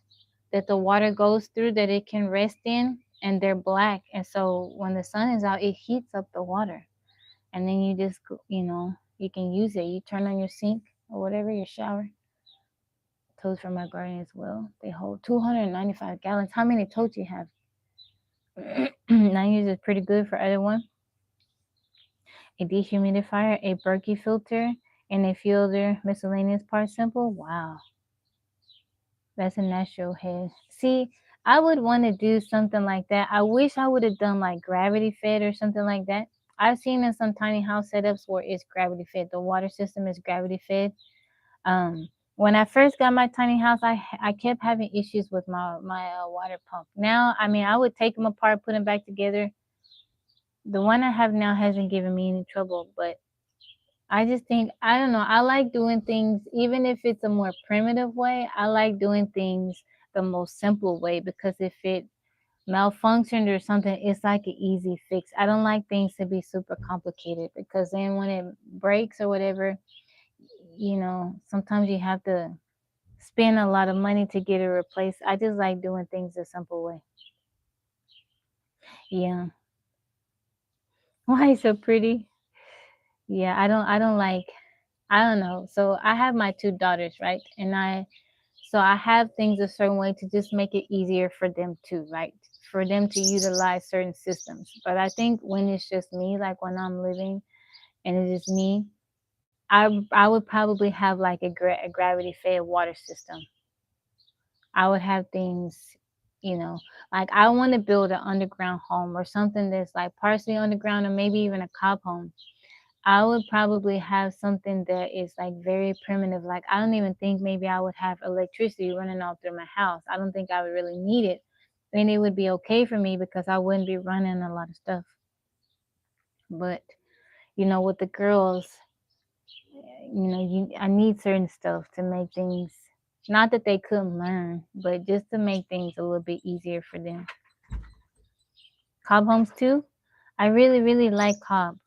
that the water goes through that it can rest in, and they're black. And so when the sun is out, it heats up the water, and then you just you can use it. You turn on your sink or whatever, your shower. Totes from my garden as well. They hold 295 gallons. How many totes you have? 9 years is pretty good for either one. A dehumidifier, a Berkey filter, and a filter miscellaneous part simple. Wow, that's a natural head. See, I would want to do something like that. I wish I would have done like gravity fed or something like that. I've seen in some tiny house setups where it's gravity fed. The water system is gravity fed. When I first got my tiny house, I kept having issues with my water pump. Now, I mean, I would take them apart, put them back together. The one I have now hasn't given me any trouble, but I just think, I don't know, I like doing things, even if it's a more primitive way, I like doing things the most simple way, because if it malfunctioned or something, it's like an easy fix. I don't like things to be super complicated, because then when it breaks or whatever, sometimes you have to spend a lot of money to get it replaced. I just like doing things the simple way. Yeah. Why so pretty? Yeah, I don't like, I don't know. So I have my two daughters, right? So I have things a certain way to just make it easier for them too, right? For them to utilize certain systems. But I think when it's just me, like when I'm living and it's just me, I would probably have like a gravity fed water system. I would have things, like I want to build an underground home or something that's like partially underground, or maybe even a cob home. I would probably have something that is like very primitive. Like I don't even think maybe I would have electricity running all through my house. I don't think I would really need it. And it would be okay for me because I wouldn't be running a lot of stuff. But with the girls, I need certain stuff to make things, not that they couldn't learn, but just to make things a little bit easier for them. Cob homes too. I really, really like cob.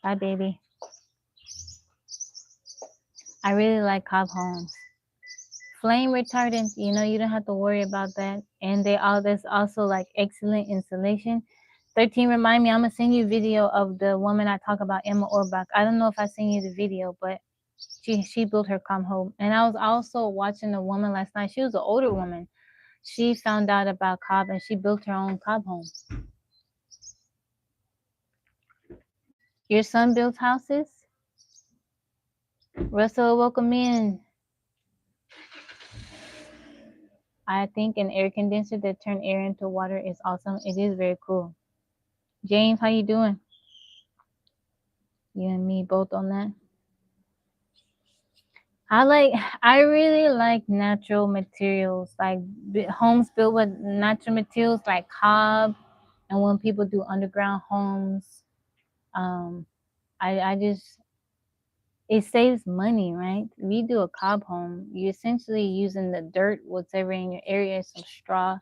Bye, baby. I really like cob homes. Flame retardant, you don't have to worry about that. And there's also like excellent insulation. 13, remind me, I'm gonna send you a video of the woman I talk about, Emma Orbach. I don't know if I sent you the video, but she built her cob home. And I was also watching a woman last night. She was an older woman. She found out about cob and she built her own cob home. Your son builds houses? Russell, welcome in. I think an air condenser that turns air into water is awesome. It is very cool. James, how you doing? You and me both on that. I really like natural materials, like homes built with natural materials like cob, and when people do underground homes, I just, it saves money, right? If you do a cob home, you're essentially using the dirt, whatever in your area, some straw.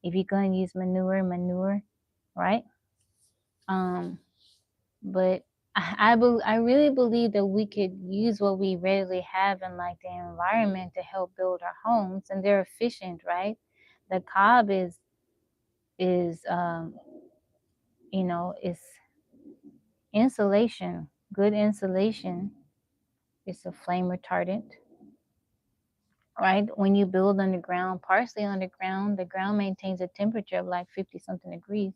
If you're gonna use manure, right? But I really believe that we could use what we readily have in like the environment to help build our homes, and they're efficient, right? The cob is it's insulation, good insulation. It's a flame retardant, right? When you build underground, partially underground, the ground maintains a temperature of like 50 something degrees.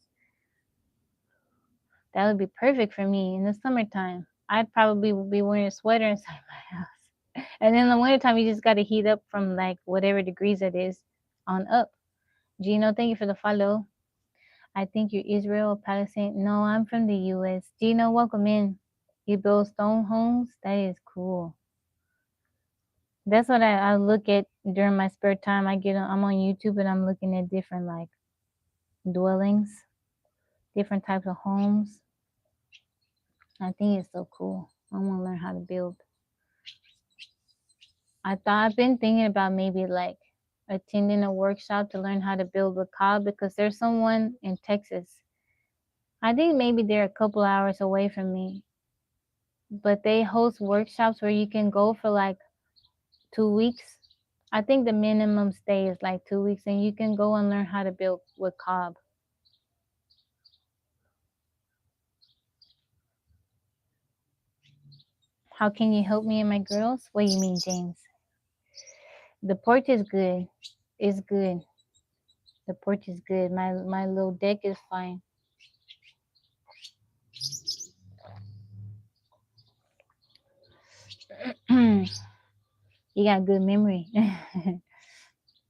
That would be perfect for me in the summertime. I'd probably be wearing a sweater inside my house. And in the wintertime, you just got to heat up from like whatever degrees it is on up. Gino, thank you for the follow. I think you're Israel or Palestine. No, I'm from the U.S. Gino, welcome in. You build stone homes? That is cool. That's what I look at during my spare time. I'm on YouTube and I'm looking at different like dwellings, different types of homes. I think it's so cool. I want to learn how to build. I've been thinking about maybe like attending a workshop to learn how to build with cob, because there's someone in Texas. I think maybe they're a couple hours away from me, but they host workshops where you can go for like 2 weeks. I think the minimum stay is like 2 weeks, and you can go and learn how to build with cob. How can you help me and my girls? What do you mean, James? The porch is good. It's good. The porch is good. My little deck is fine. You got good memory.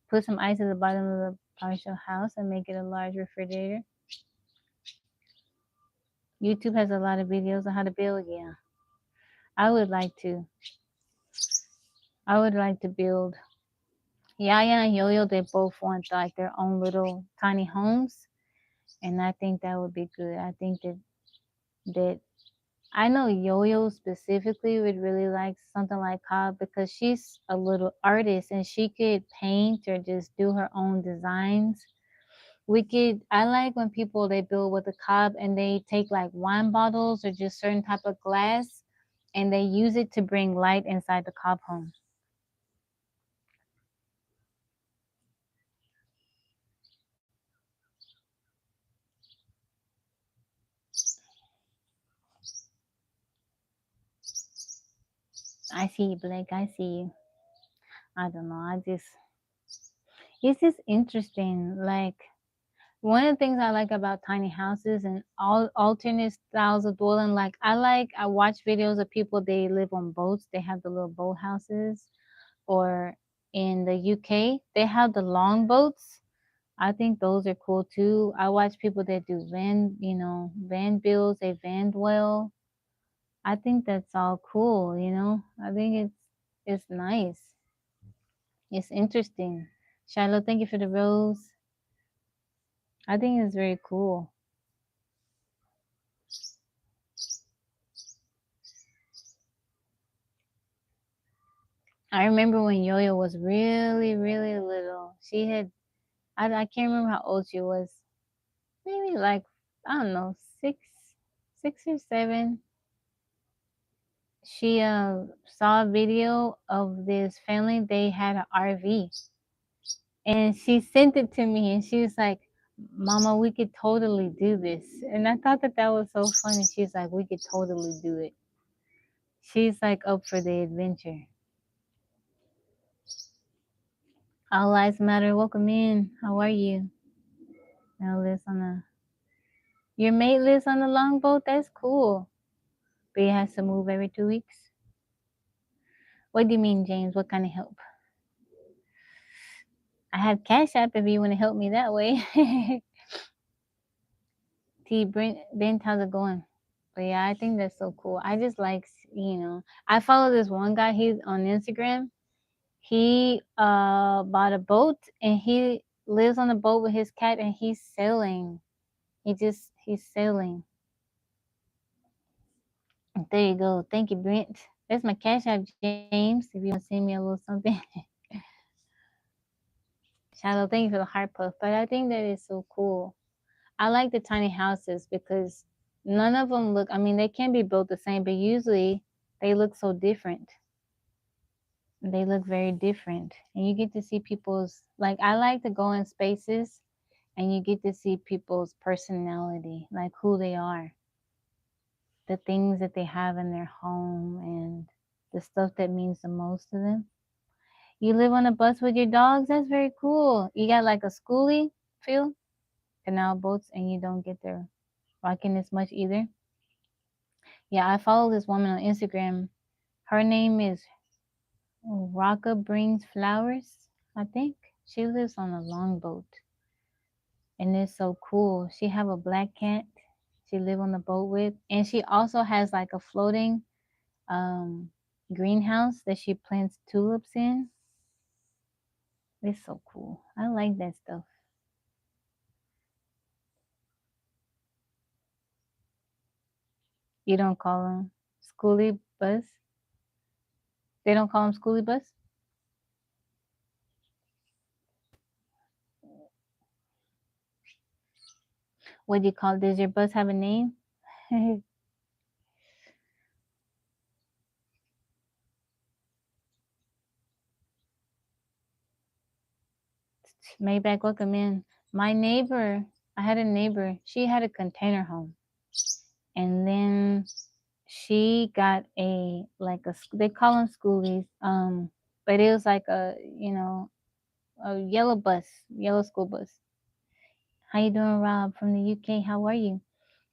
Put some ice at the bottom of the partial house and make it a large refrigerator. YouTube has a lot of videos on how to build. Yeah, I would like to. I would like to build. Yaya and Yo-Yo, they both want like their own little tiny homes. and I think that would be good. I think that I know Yo-Yo specifically would really like something like Cobb because she's a little artist and she could paint or just do her own designs. I like when people they build with a Cobb and they take like wine bottles or just certain type of glass and they use it to bring light inside the Cobb home. I see you, Blake. I see you. I don't know. It's just interesting. Like, one of the things I like about tiny houses and all alternate styles of dwelling, like I watch videos of people they live on boats. They have the little boat houses, or in the UK they have the long boats. I think those are cool too. I watch people that do van builds, they van dwell. I think that's all cool. I think it's nice. It's interesting. Shiloh, thank you for the rose. I think it's very cool. I remember when Yo-Yo was really, really little. I can't remember how old she was. Maybe like, I don't know, 6 or 7. She saw a video of this family. They had an RV, and she sent it to me, and she was like, "Mama, we could totally do this." And I thought that was so funny. She's like, "We could totally do it." She's like up for the adventure. All lives matter. Welcome in. How are you? Now lives on a Your mate lives on the longboat. That's cool. But he has to move every 2 weeks. What do you mean, James? What kind of help? I have Cash App if you want to help me that way. Brent, how's it going? But yeah, I think that's so cool. I just like, I follow this one guy. He's on Instagram. He bought a boat and he lives on the boat with his cat and he's sailing. He's sailing. There you go. Thank you, Brent. That's my Cash App, James. If you want to send me a little something. Shadow, thank you for the heart puff. But I think that is so cool. I like the tiny houses because none of them look, I mean, they can be built the same, but usually they look so different. They look very different. And you get to see like, I like to go in spaces and you get to see people's personality, like who they are, the things that they have in their home, and the stuff that means the most to them. You live on a bus with your dogs? That's very cool. You got like a schoolie feel? Canal boats, and you don't get there rocking as much either. Yeah, I follow this woman on Instagram. Her name is Rocka Brings Flowers, I think. She lives on a longboat, and it's so cool. She have a black cat she live on the boat with, and she also has like a floating um, greenhouse that she plants tulips in. It's so cool. I like that stuff. You don't call them schoolie bus? They don't call them schoolie bus? What do you call it? Does your bus have a name? Maybach, welcome in. My neighbor, I had a neighbor, she had a container home. And then she got they call them schoolies, but it was like a yellow school bus. How you doing, Rob from the UK? How are you?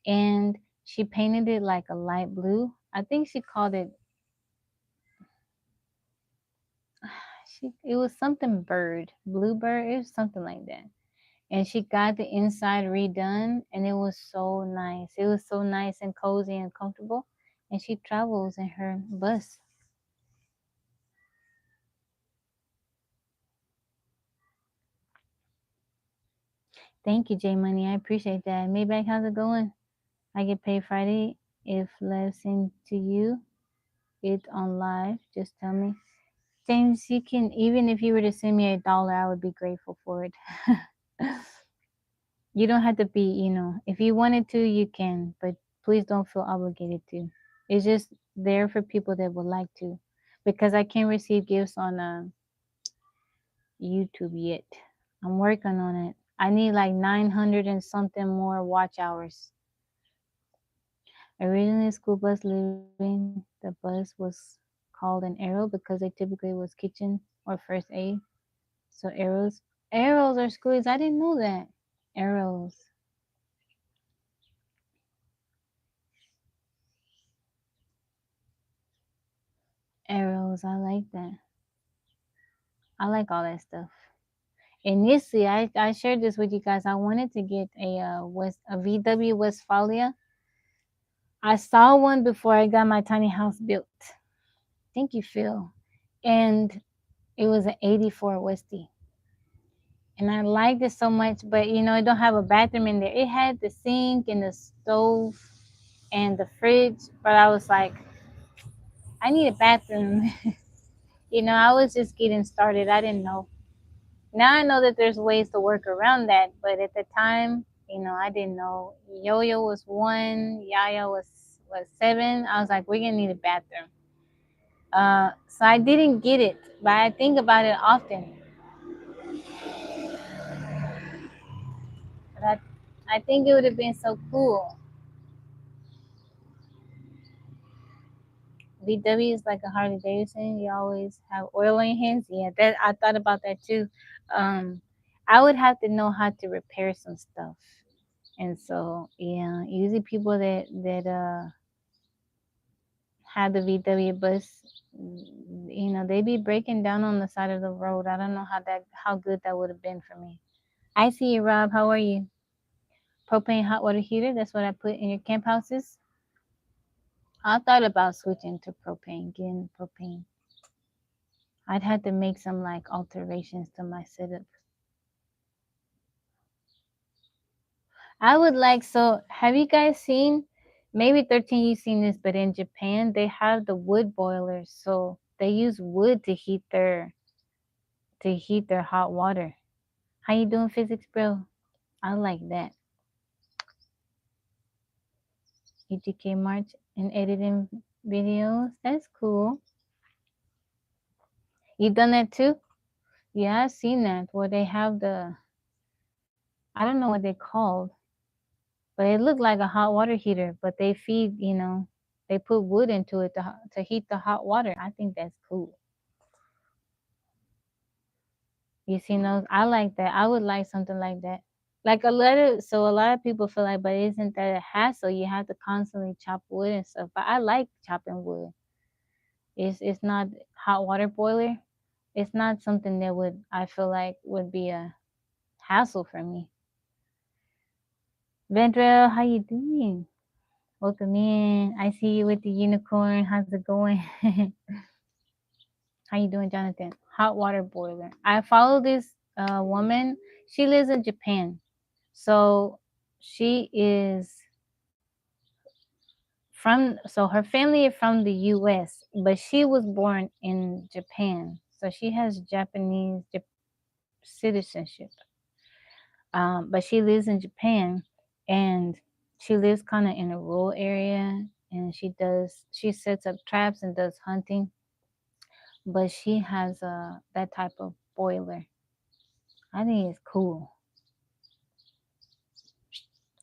And she painted it like a light blue. I think she called it, it was something bird, bluebird, it was something like that. And she got the inside redone and it was so nice. It was so nice and cozy and comfortable. And she travels in her bus. Thank you, J Money. I appreciate that. Maybach, how's it going? I get paid Friday. If listen to you it on live, just tell me. James, you can, even if you were to send me $1, I would be grateful for it. You don't have to be, if you wanted to, you can, but please don't feel obligated to. It's just there for people that would like to, because I can't receive gifts on YouTube yet. I'm working on it. I need like 900 and something more watch hours. Originally, school bus living, the bus was called an arrow because they typically was kitchen or first aid. So arrows are schools. I didn't know that. Arrows, arrows. I like that. I like all that stuff. Initially, I shared this with you guys. I wanted to get a VW Westphalia. I saw one before I got my tiny house built. Thank you, Phil. And it was an '84 Westie. And I liked it so much, but it don't have a bathroom in there. It had the sink and the stove and the fridge, but I was like, I need a bathroom. I was just getting started. I didn't know. Now I know that there's ways to work around that, but at the time, I didn't know. Yo-Yo was 1, Yaya was 7. I was like, we're gonna need a bathroom. So I didn't get it, but I think about it often. But I think it would have been so cool. VW is like a Harley Davidson. You always have oil on your hands. Yeah, that I thought about that too. Um, I would have to know how to repair some stuff, and so yeah, usually people that had the VW bus, they be breaking down on the side of the road. I don't know how good that would have been for me. I see you, Rob. How are you? Propane hot water heater. That's what I put in your camp houses. I thought about switching to propane, getting propane. I'd have to make some like alterations to my setup. I would like, so have you guys seen, maybe 13 you've seen this, but in Japan they have the wood boilers. So they use wood to heat their hot water. How you doing, physics bro? I like that. EGK March and editing videos. That's cool. You done that too? Yeah, I've seen that where they have I don't know what they called, but it looked like a hot water heater, but they feed, they put wood into it to heat the hot water. I think that's cool. You see those? I like that. I would like something like that. Like a lot of people feel like, but isn't that a hassle? You have to constantly chop wood and stuff. But I like chopping wood. It's not hot water boiler. It's not something that I feel like would be a hassle for me. Vendrell, how you doing? Welcome in. I see you with the unicorn. How's it going? How you doing, Jonathan? Hot water boiler. I follow this woman. She lives in Japan. So she is so her family is from the US, but she was born in Japan. So she has Japanese citizenship. But she lives in Japan, and she lives kind of in a rural area, and she sets up traps and does hunting, but she has that type of boiler. I think it's cool.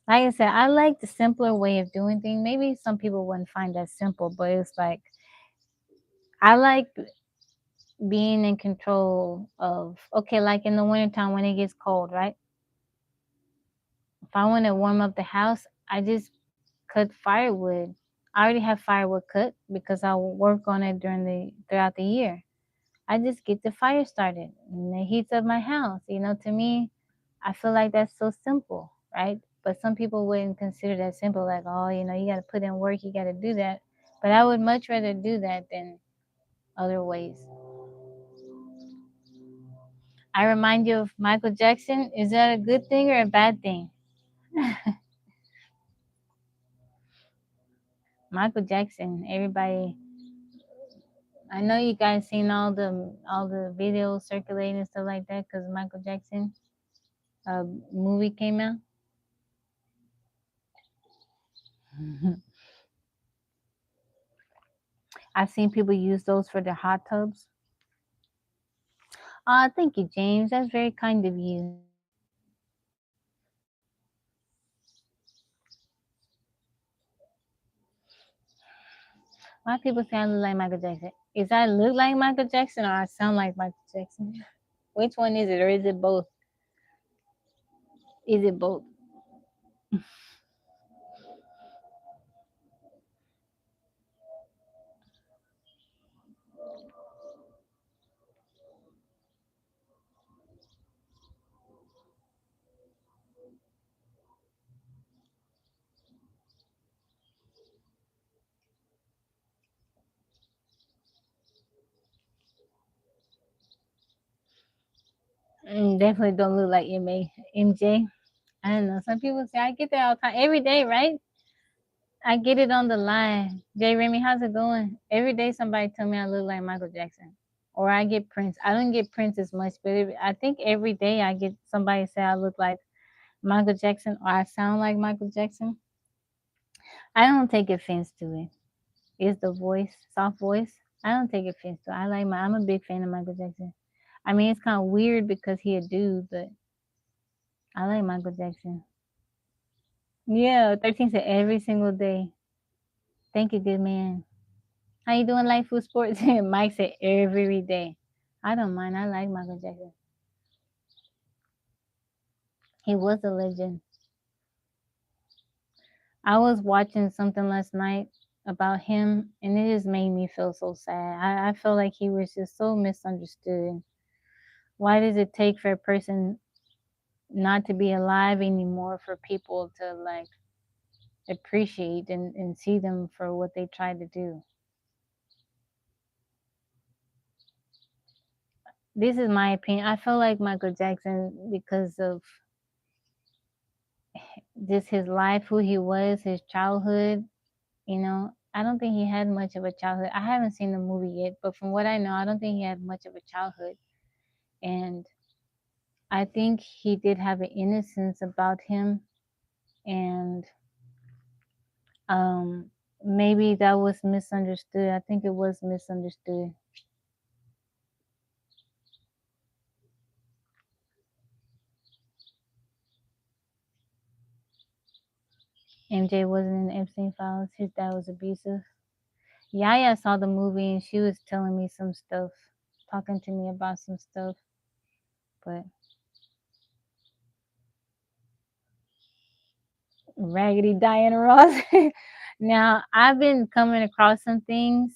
Like I said, I like the simpler way of doing things. Maybe some people wouldn't find that simple, but it's like I like being in control of, okay, like in the wintertime when it gets cold, right? If I want to warm up the house, I just cut firewood. I already have firewood cut because I will work on it throughout the year. I just get the fire started and it heats up my house. To me, I feel like that's so simple, right? But some people wouldn't consider that simple, like, oh, you got to put in work, you got to do that. But I would much rather do that than other ways. I remind you of Michael Jackson. Is that a good thing or a bad thing? Michael Jackson. Everybody. I know you guys seen all the videos circulating and stuff like that because Michael Jackson movie came out. I've seen people use those for their hot tubs. Thank you, James. That's very kind of you. Why people say I look like Michael Jackson? Is I look like Michael Jackson or I sound like Michael Jackson? Which one is it, or is it both? Is it both? Definitely don't look like MJ. I don't know. Some people say I get that all the time, every day, right? I get it on the line. Jay Remy, how's it going? Every day somebody tell me I look like Michael Jackson. Or I get Prince. I don't get Prince as much, but I think every day I get somebody say I look like Michael Jackson or I sound like Michael Jackson. I don't take offense to it. It's the voice, soft voice. I don't take offense to it. I'm a big fan of Michael Jackson. I mean, it's kind of weird because he a dude, but I like Michael Jackson. Yeah, 13 said every single day. Thank you, good man. How you doing, Life Food Sports? Mike said every day. I don't mind. I like Michael Jackson. He was a legend. I was watching something last night about him, and it just made me feel so sad. I felt like he was just so misunderstood. Why does it take for a person not to be alive anymore for people to like appreciate and see them for what they tried to do? This is my opinion. I feel like Michael Jackson, because of just his life, who he was, his childhood, I don't think he had much of a childhood. I haven't seen the movie yet, but from what I know, I don't think he had much of a childhood. And I think he did have an innocence about him. And um, maybe that was misunderstood. I think it was misunderstood. MJ wasn't in Epstein files. His dad was abusive. Yaya saw the movie and she was telling me some stuff, talking to me about some stuff. But Raggedy Diana Ross. Now, I've been coming across some things.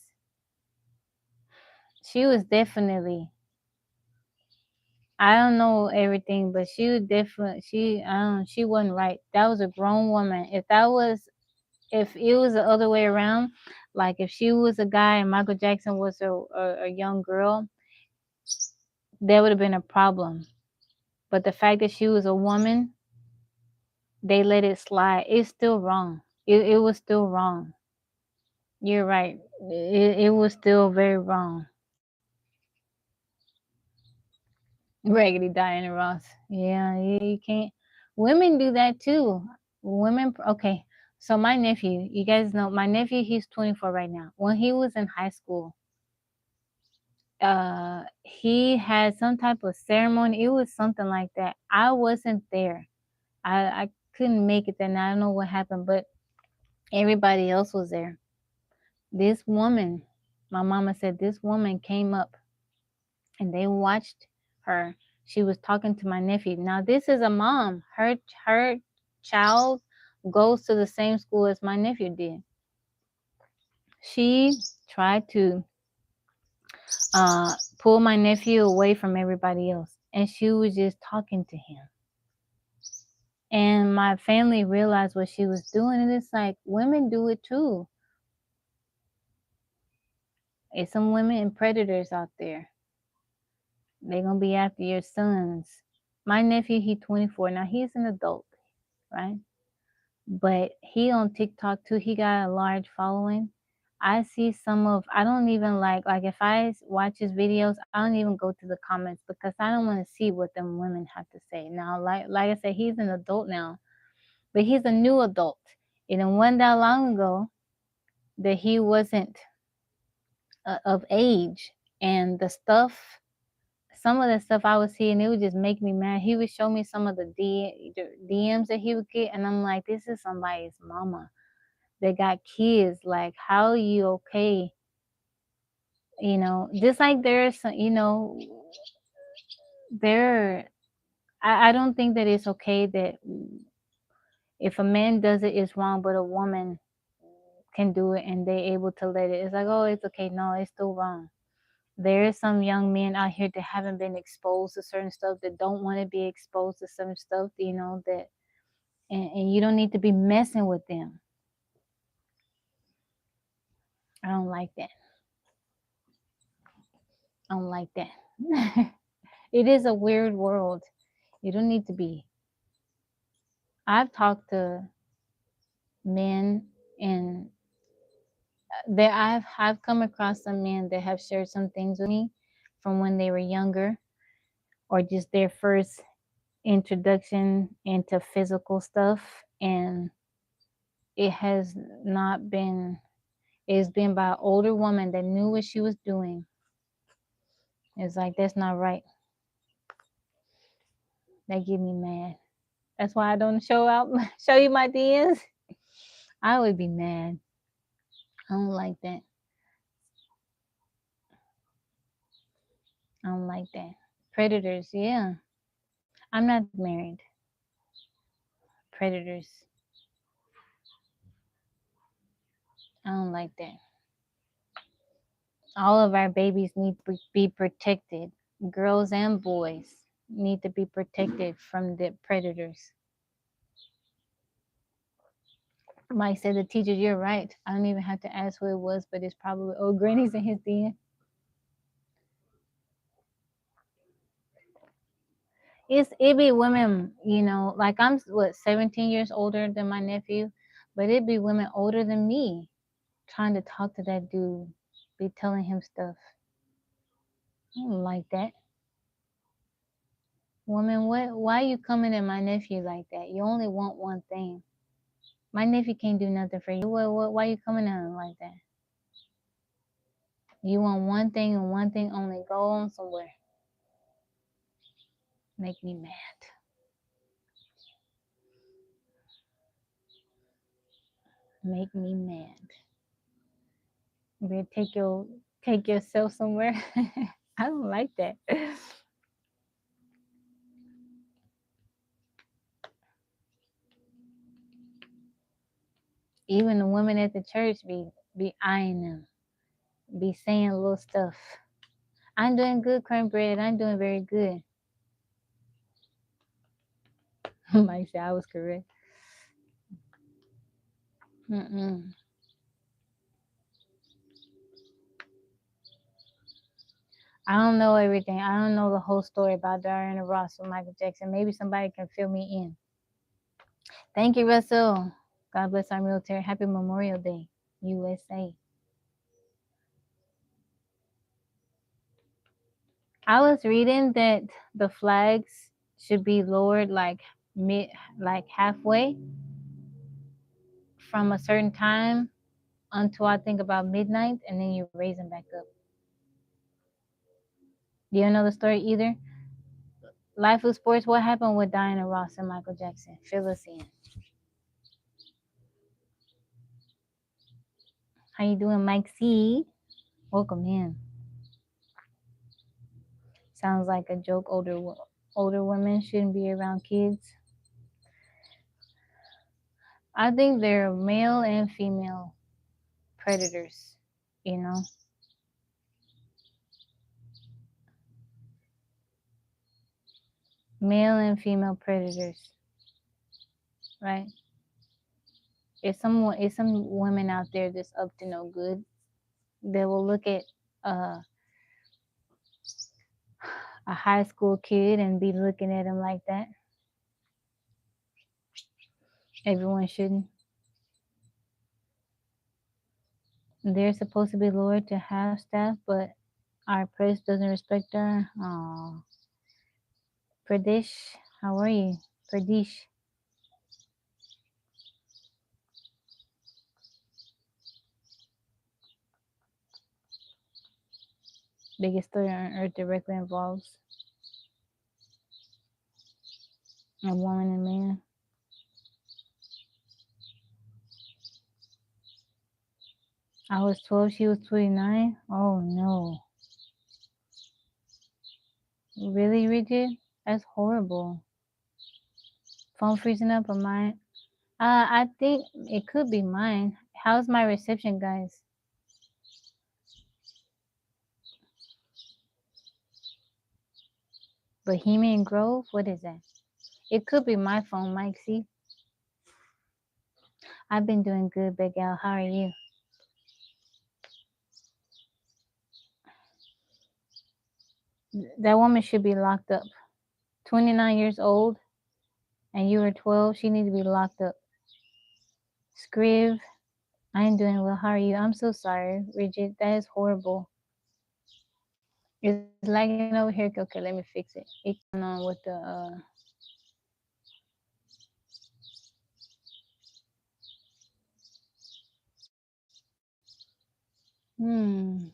She was definitely, I don't know everything, but she was definitely, she wasn't right. That was a grown woman. If it was the other way around, like if she was a guy and Michael Jackson was a young girl, there would have been a problem. But the fact that she was a woman, they let it slide. It's still wrong. It was still wrong. You're right. It was still very wrong. Raggedy Diana Ross. Yeah, you can't. Women do that too. Women. Okay. So my nephew, you guys know my nephew. He's 24 right now. When he was in high school, he had some type of ceremony. It was something like that. I wasn't there. I couldn't make it then. I don't know what happened, but everybody else was there. This woman, my mama said this woman came up and they watched her. She was talking to my nephew. Now this is a mom. Her child goes to the same school as my nephew did. She tried to pull my nephew away from everybody else, and she was just talking to him. And my family realized what she was doing, and it's like women do it too. It's some women and predators out there. They're gonna be after your sons. My nephew, he's 24 now. He's an adult, right? But he on TikTok too. He got a large following. I see some of. I don't even like if I watch his videos, I don't even go to the comments because I don't want to see what them women have to say. Now, like I said, he's an adult now, but he's a new adult. And it wasn't that long ago that he wasn't of age, and the stuff, some of the stuff I was seeing, it would just make me mad. He would show me some of the DMs that he would get, and I'm like, this is somebody's mama. They got kids. Like, how are you okay? Just like there's some, there. I don't think that it's okay that if a man does it, it's wrong, but a woman can do it and they able to let it. It's like, oh, it's okay. No, it's still wrong. There's some young men out here that haven't been exposed to certain stuff, that don't want to be exposed to certain stuff, that and you don't need to be messing with them. I don't like that. I don't like that. It is a weird world. You don't need to be. I've talked to men, and that I've come across some men that have shared some things with me from when they were younger, or just their first introduction into physical stuff, and it has not been. It's been by an older woman that knew what she was doing. It's like, that's not right. That get me mad. That's why I don't show you my DMs. I would be mad. I don't like that. I don't like that. Predators, yeah. I'm not married. Predators. I don't like that. All of our babies need to be protected. Girls and boys need to be protected from the predators. Mike said, the teacher, you're right. I don't even have to ask who it was, but it's probably old grannies in his den. It be women, like I'm 17 years older than my nephew, but it be women older than me trying to talk to that dude, be telling him stuff. I don't like that. Woman, why you coming at my nephew like that? You only want one thing. My nephew can't do nothing for you. Why you coming at him like that? You want one thing and one thing only. Go on somewhere. Make me mad. Make me mad. You better take yourself somewhere. I don't like that. Even the women at the church be eyeing them, be saying little stuff. I'm doing good, cornbread. I'm doing very good. Mike said I was correct. Mm-mm. I don't know everything. I don't know the whole story about Diana Ross and Michael Jackson. Maybe somebody can fill me in. Thank you, Russell. God bless our military. Happy Memorial Day, USA. I was reading that the flags should be lowered like halfway from a certain time until I think about midnight, and then you raise them back up. Do you know the story either? Life of Sports, what happened with Diana Ross and Michael Jackson? Fill us in. How you doing, Mike C? Welcome in. Sounds like a joke. Older women shouldn't be around kids. I think they're male and female predators, you know. Male and female predators, right? It's some women out there that's up to no good. They will look at a high school kid and be looking at him like that. Everyone shouldn't. They're supposed to be loyal to half staff, but our press doesn't respect her. Oh, Pradesh, how are you? Pradesh. Biggest story on earth directly involves a woman and man. I was 12, she was 29. Oh no. Really, Rigid? That's horrible. Phone freezing up on mine. I think it could be mine. How's my reception, guys? Bohemian Grove? What is that? It could be my phone, Mike. See? I've been doing good, Big Al. How are you? That woman should be locked up. 29 years old, and you were 12. She needs to be locked up. Scriv, I ain't doing well. How are you? I'm so sorry, Rigid. That is horrible. It's lagging over here. Okay, let me fix it. It's going on with the hmm.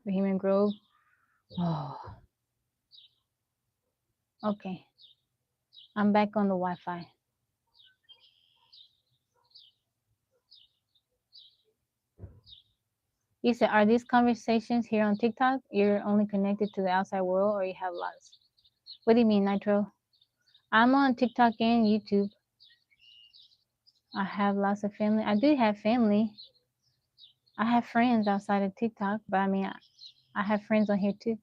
Bohemian Grove. Oh, okay. I'm back on the Wi-Fi. You said, are these conversations here on TikTok? You're only connected to the outside world, or you have lots? What do you mean, Nitro? I'm on TikTok and YouTube. I have lots of family. I do have family. I have friends outside of TikTok, but I mean, I have friends on here too.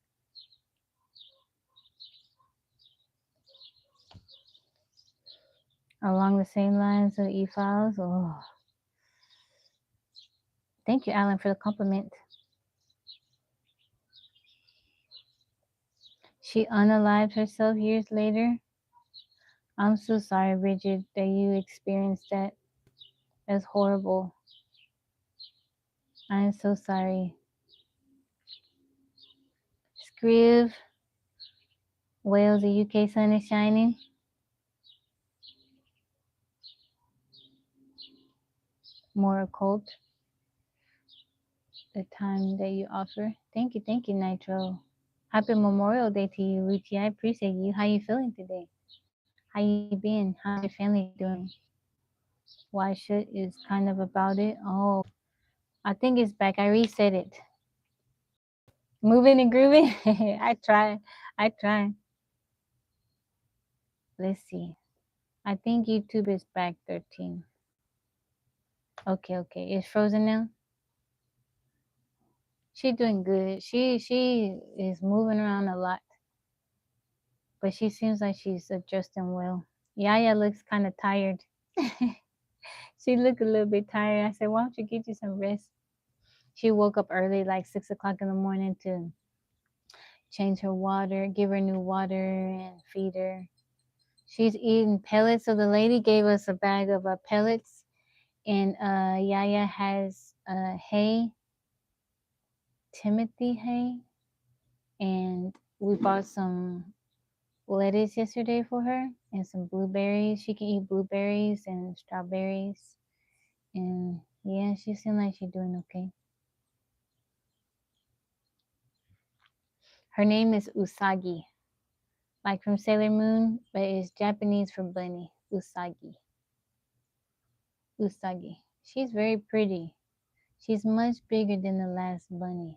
Along the same lines of e-files. Oh, thank you, Alan, for the compliment. She unalived herself years later. I'm so sorry, Bridget, that you experienced that. That's horrible. I am so sorry. Scriv, Wales, the UK sun is shining. More occult. The time that you offer. Thank you, Nitro. Happy Memorial Day to you, Lucy. I appreciate you. How you feeling today? How you been? How's your family doing? Why shit is kind of about it. Oh, I think it's back. I reset it. Moving and grooving. I try. Let's see. I think YouTube is back 13. Okay. It's frozen now. She's doing good. She is moving around a lot, but she seems like she's adjusting well. Yaya looks kind of tired. She looked a little bit tired. I said, why don't you get you some rest? She woke up early, like 6 o'clock in the morning, to change her water, give her new water, and feed her. She's eating pellets. So the lady gave us a bag of pellets, and Yaya has hay, Timothy hay, and we bought some lettuce yesterday for her and some blueberries. She can eat blueberries and strawberries, and yeah, she seems like she's doing okay. Her name is Usagi, like from Sailor Moon, but it's Japanese for bunny. Usagi. She's very pretty. She's much bigger than the last bunny.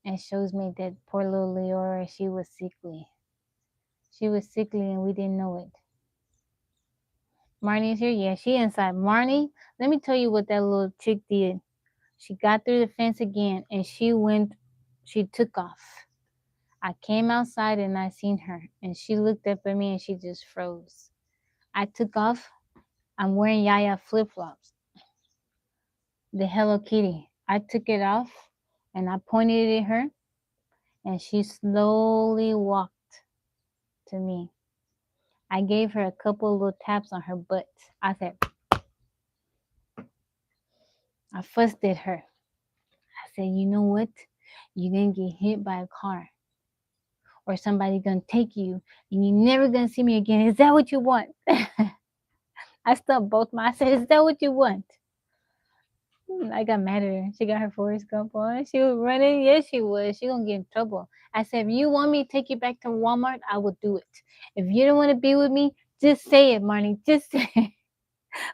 And shows me that poor little Leora, she was sickly. She was sickly and we didn't know it. Marnie's here? Yeah, she inside. Marnie, let me tell you what that little chick did. She got through the fence again and she took off. I came outside and I seen her and she looked up at me and she just froze. I took off. I'm wearing Yaya flip-flops. The Hello Kitty. I took it off and I pointed it at her and she slowly walked to me. I gave her a couple of little taps on her butt. I said, I fussed at her. I said, you know what? You're going to get hit by a car or somebody going to take you and you're never going to see me again. Is that what you want? I stumped both my, I said, is that what you want? I got mad at her. She got her Forrest Gump on. She was running. Yes, she was. She gonna get in trouble. I said, if you want me to take you back to Walmart, I will do it. If you don't want to be with me, just say it, Marnie. Just say it.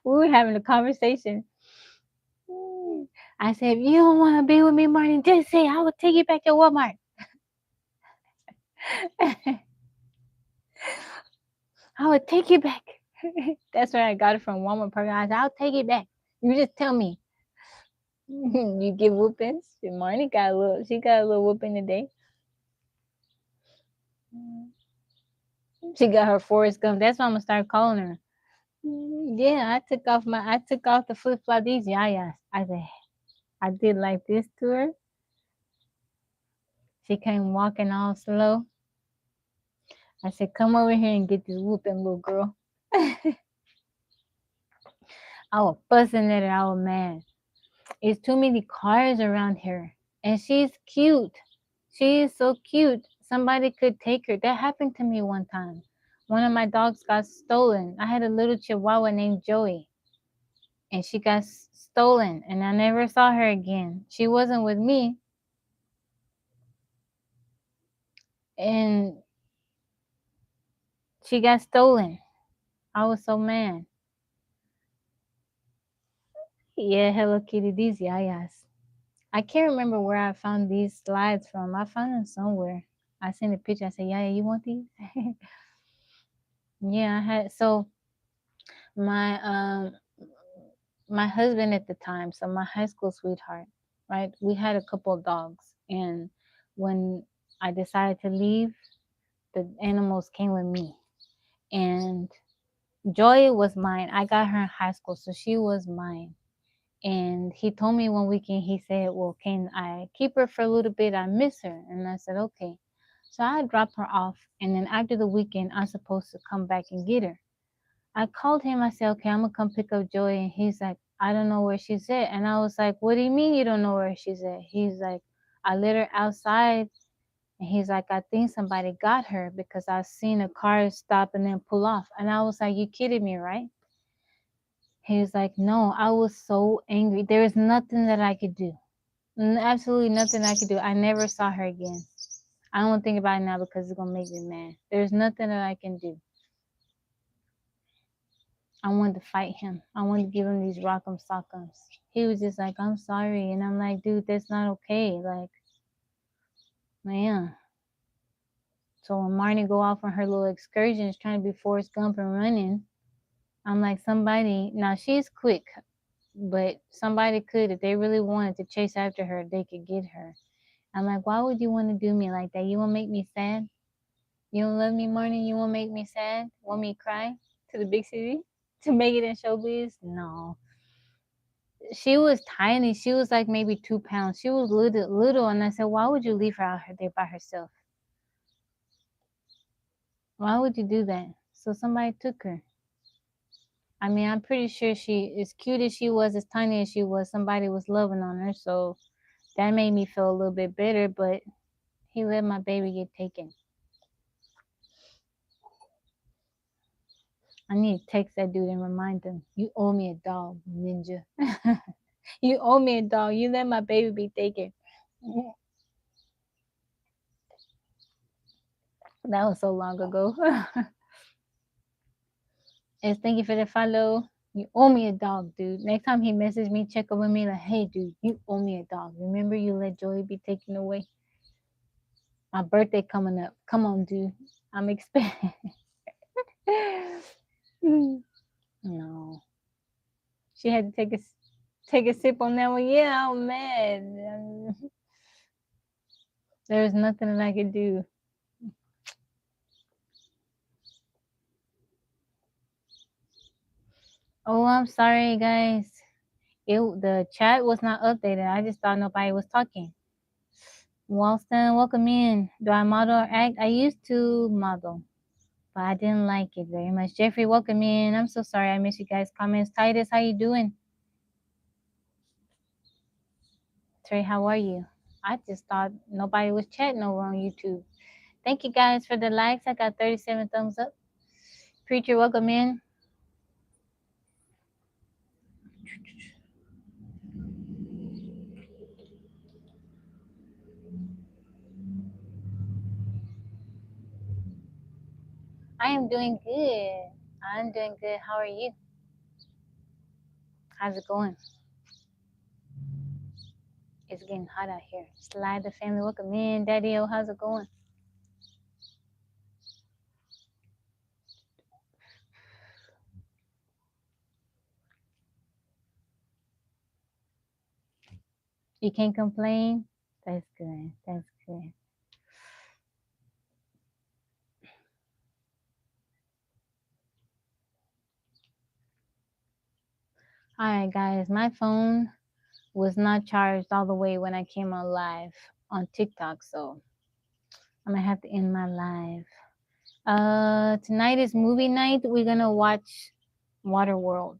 We were having a conversation. I said, if you don't want to be with me, Marnie, just say it. I will take you back to Walmart. I will take you back. That's where I got it from, Walmart program. I said, I'll take it back. You just tell me. You give whoopings. Marnie got a little. She got a little whooping today. She got her Forrest Gump. That's why I'm gonna start calling her. Yeah, I took off the flip flop. These yayas. I said, I did like this to her. She came walking all slow. I said, come over here and get this whooping, little girl. I was fussing at her. I was mad. It's too many cars around here, and she's cute. She is so cute. Somebody could take her. That happened to me one time. One of my dogs got stolen. I had a little chihuahua named Joey, and she got stolen, and I never saw her again. She wasn't with me, and she got stolen. I was so mad. Yeah, Hello Kitty, these yayas. I can't remember where I found these slides from. I found them somewhere. I sent a picture. I said, Yaya, you want these? Yeah, I had, so my my husband at the time, so my high school sweetheart, right? We had a couple of dogs, and when I decided to leave, the animals came with me. And Joy was mine. I got her in high school, so she was mine. And he told me one weekend, he said, well, can I keep her for a little bit? I miss her. And I said, okay. So I dropped her off, and then after the weekend, I'm supposed to come back and get her. I called him. I said, okay, I'm going to come pick up Joy. And he's like, I don't know where she's at. And I was like, what do you mean you don't know where she's at? He's like, I let her outside. And he's like, I think somebody got her because I seen a car stop and then pull off. And I was like, you kidding me, right? He was like, no, I was so angry. There is nothing that I could do. Absolutely nothing I could do. I never saw her again. I don't want to think about it now because it's going to make me mad. There's nothing that I can do. I wanted to fight him. I wanted to give him these rock'em sock'ems. He was just like, I'm sorry. And I'm like, dude, that's not okay. Like, man. So when Marnie go off on her little excursions trying to be Forrest Gump and running, I'm like, somebody, now she's quick, but somebody could, if they really wanted to chase after her, they could get her. I'm like, why would you want to do me like that? You want to make me sad? You don't love me, Marnie? You want to make me sad? Want me to cry to the big city? To make it in showbiz? No. She was tiny. She was like maybe 2 pounds. She was little. And I said, why would you leave her out there by herself? Why would you do that? So somebody took her. I mean, I'm pretty sure she, as cute as she was, as tiny as she was, somebody was loving on her. So that made me feel a little bit better, but he let my baby get taken. I need to text that dude and remind him, you owe me a dog, ninja. You owe me a dog. You let my baby be taken. That was so long ago. And thank you for the follow. You owe me a dog, dude. Next time he messages me, check up with me like, hey, dude, you owe me a dog. Remember you let Joey be taken away? My birthday coming up. Come on, dude. I'm expecting. No. She had to take a sip on that one. Yeah, I'm mad. There's nothing that I could do. Oh, I'm sorry, guys. The chat was not updated. I just thought nobody was talking. Walston, welcome in. Do I model or act? I used to model, but I didn't like it very much. Jeffrey, welcome in. I'm so sorry I missed you guys' comments. Titus, how you doing? Trey, how are you? I just thought nobody was chatting over on YouTube. Thank you guys for the likes. I got 37 thumbs up. Preacher, welcome in. I am doing good. I'm doing good. How are you? How's it going? It's getting hot out here. Slide the family, welcome in. Daddy O, how's it going? You can't complain? That's good. That's good. All right, guys. My phone was not charged all the way when I came on live on TikTok, so I'm gonna have to end my live. Tonight is movie night. We're gonna watch Waterworld.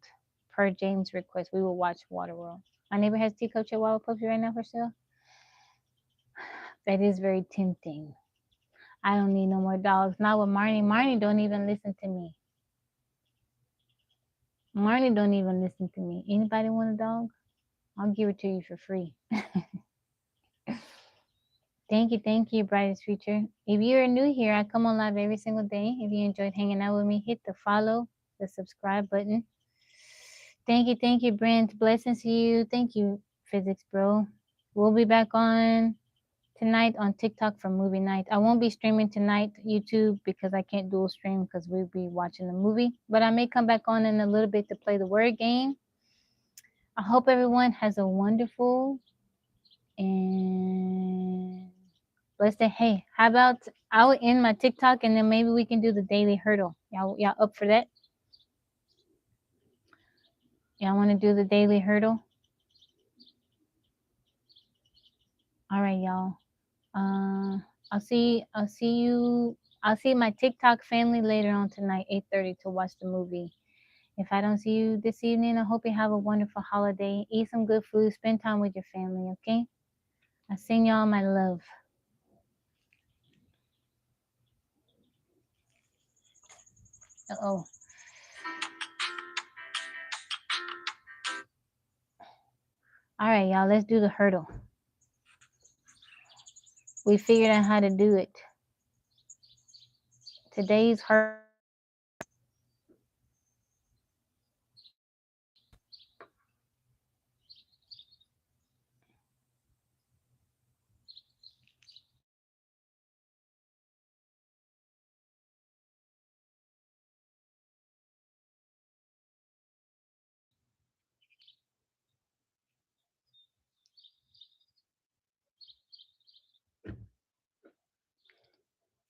Per James' request, we will watch Waterworld. My neighbor has teacup chihuahua puppy right now for sale. That is very tempting. I don't need no more dogs. Not with Marnie. Marnie don't even listen to me. Marnie don't even listen to me. Anybody want a dog? I'll give it to you for free. Thank you, brightest future. If you're new here, I come on live every single day. If you enjoyed hanging out with me, hit the follow, the subscribe button. Thank you, Brent. Blessings to you. Thank you, Physics Bro. We'll be back on tonight on TikTok for movie night. I won't be streaming tonight, YouTube, because I can't dual stream because we'll be watching the movie. But I may come back on in a little bit to play the word game. I hope everyone has a wonderful and blessed day. Hey, how about I'll end my TikTok and then maybe we can do the daily hurdle. Y'all up for that? Y'all want to do the daily hurdle? All right, y'all. I'll see you. I'll see my TikTok family later on tonight, 8:30, to watch the movie. If I don't see you this evening, I hope you have a wonderful holiday. Eat some good food. Spend time with your family. Okay. I send y'all my love. Oh. All right, y'all. Let's do the hurdle. We figured out how to do it. Today's hurdle.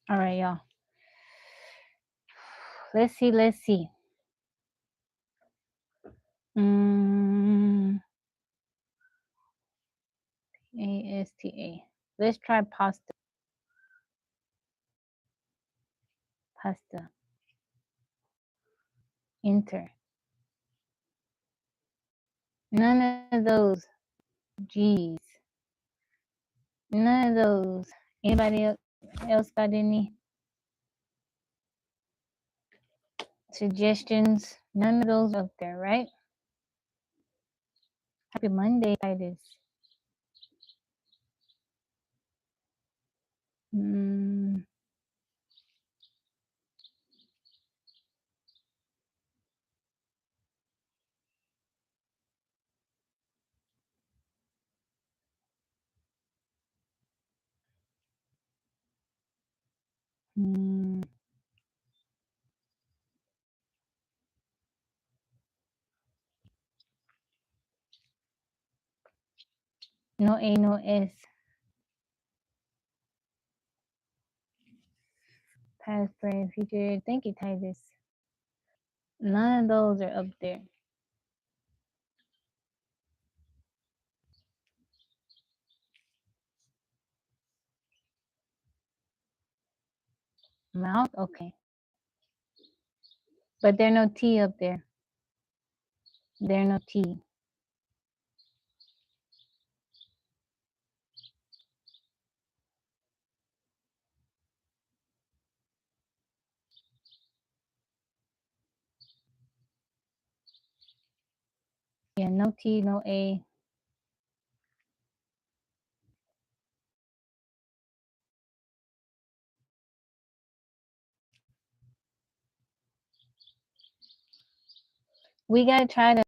All right, y'all. Let's see. ASTA. Let's try pasta. Pasta. Enter. None of those. G's. None of those. Anybody else got any suggestions? None of those up there, right? Happy Monday, Titus. Mm. Mm. No A, no S. Past, present, future. Thank you, Titus. None of those are up there. Mouth? Okay. But there's no T up there. There's no T. Yeah, no T, no A. We gotta try to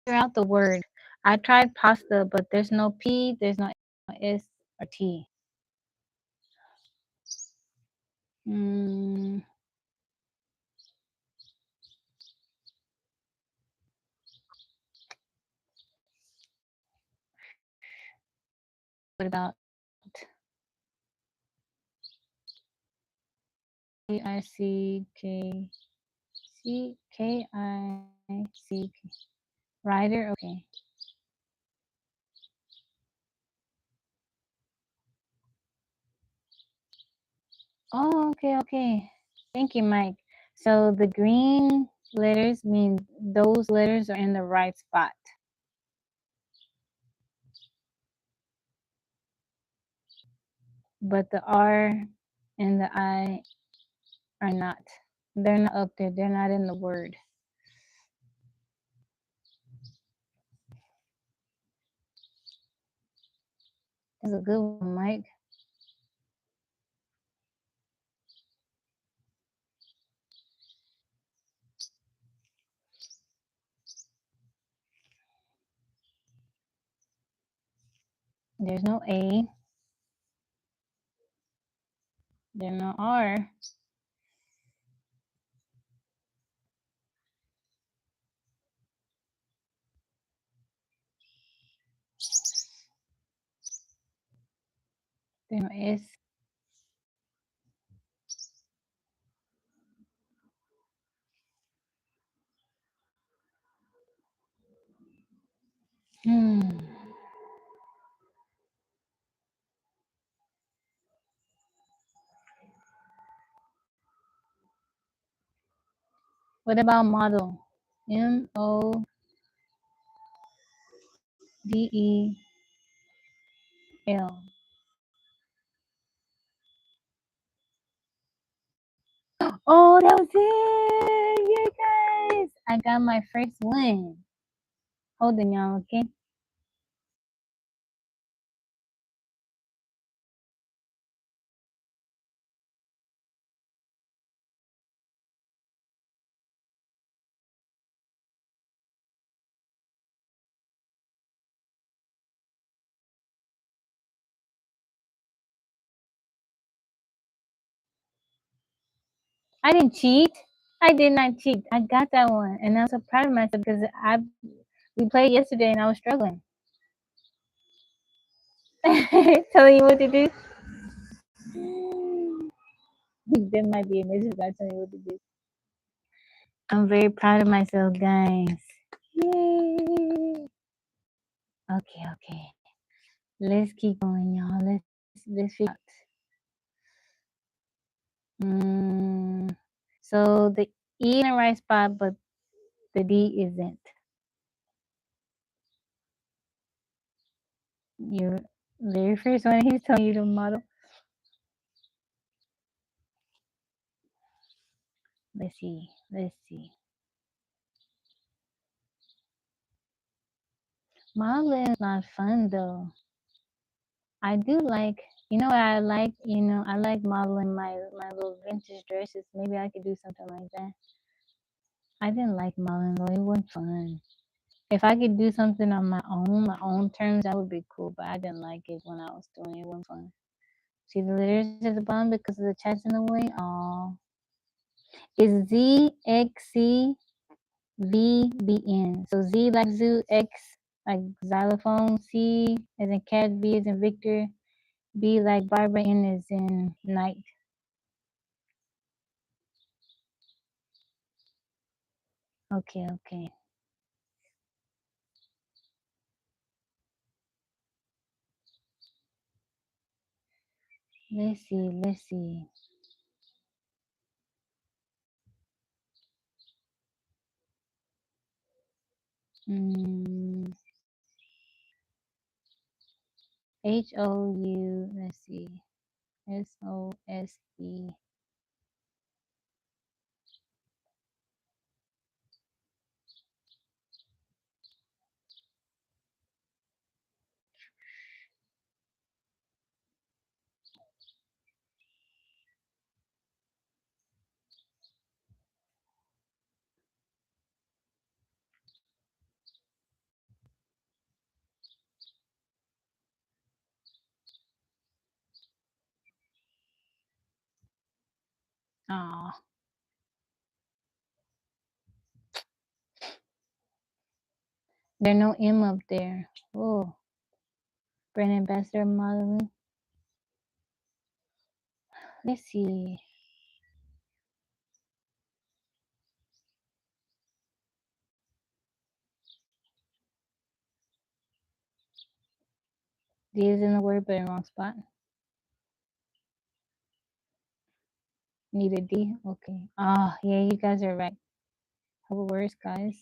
figure out the word. I tried pasta, but there's no P, there's no S or T. What about K-I-C-K-C-K-I-C-P? Rider? Okay. Oh, okay. Thank you, Mike. So the green letters mean those letters are in the right spot. But the R and the I are not. They're not up there. They're not in the word. That's a good one, Mike. There's no A. There's no R. There's no S. What about model? M-O-D-E-L. Oh, that was it! Yeah, guys! I got my first win. Hold on, y'all, okay? I didn't cheat. I did not cheat. I got that one, and I'm so proud of myself because we played yesterday and I was struggling. Telling you what to do. There might be a message about telling you what to do. I'm very proud of myself, guys. Yay! Okay. Let's keep going, y'all. Let's figure out. So the E in the right spot, but the D isn't. You're very first one. He's telling you to model. Let's see. Modeling is not fun though. I do like, you know what I like? I like modeling my little vintage dresses. Maybe I could do something like that. I didn't like modeling though. It wasn't fun. If I could do something on my own terms, that would be cool. But I didn't like it when I was doing it. It wasn't fun. See the letters at the bottom because of the chat's in the way? Oh. It's ZXCVBN. So Z like zoo, X like xylophone, C as in cat, V as in Victor, B like Barbara, N as in night. Okay. Let's see. HOU, let's see. SOSE. Oh, there's no M up there. Oh, brand ambassador modeling. Let's see. D is in the word, but in the wrong spot. Need a D? Okay. Ah, yeah, you guys are right. Couple words, guys.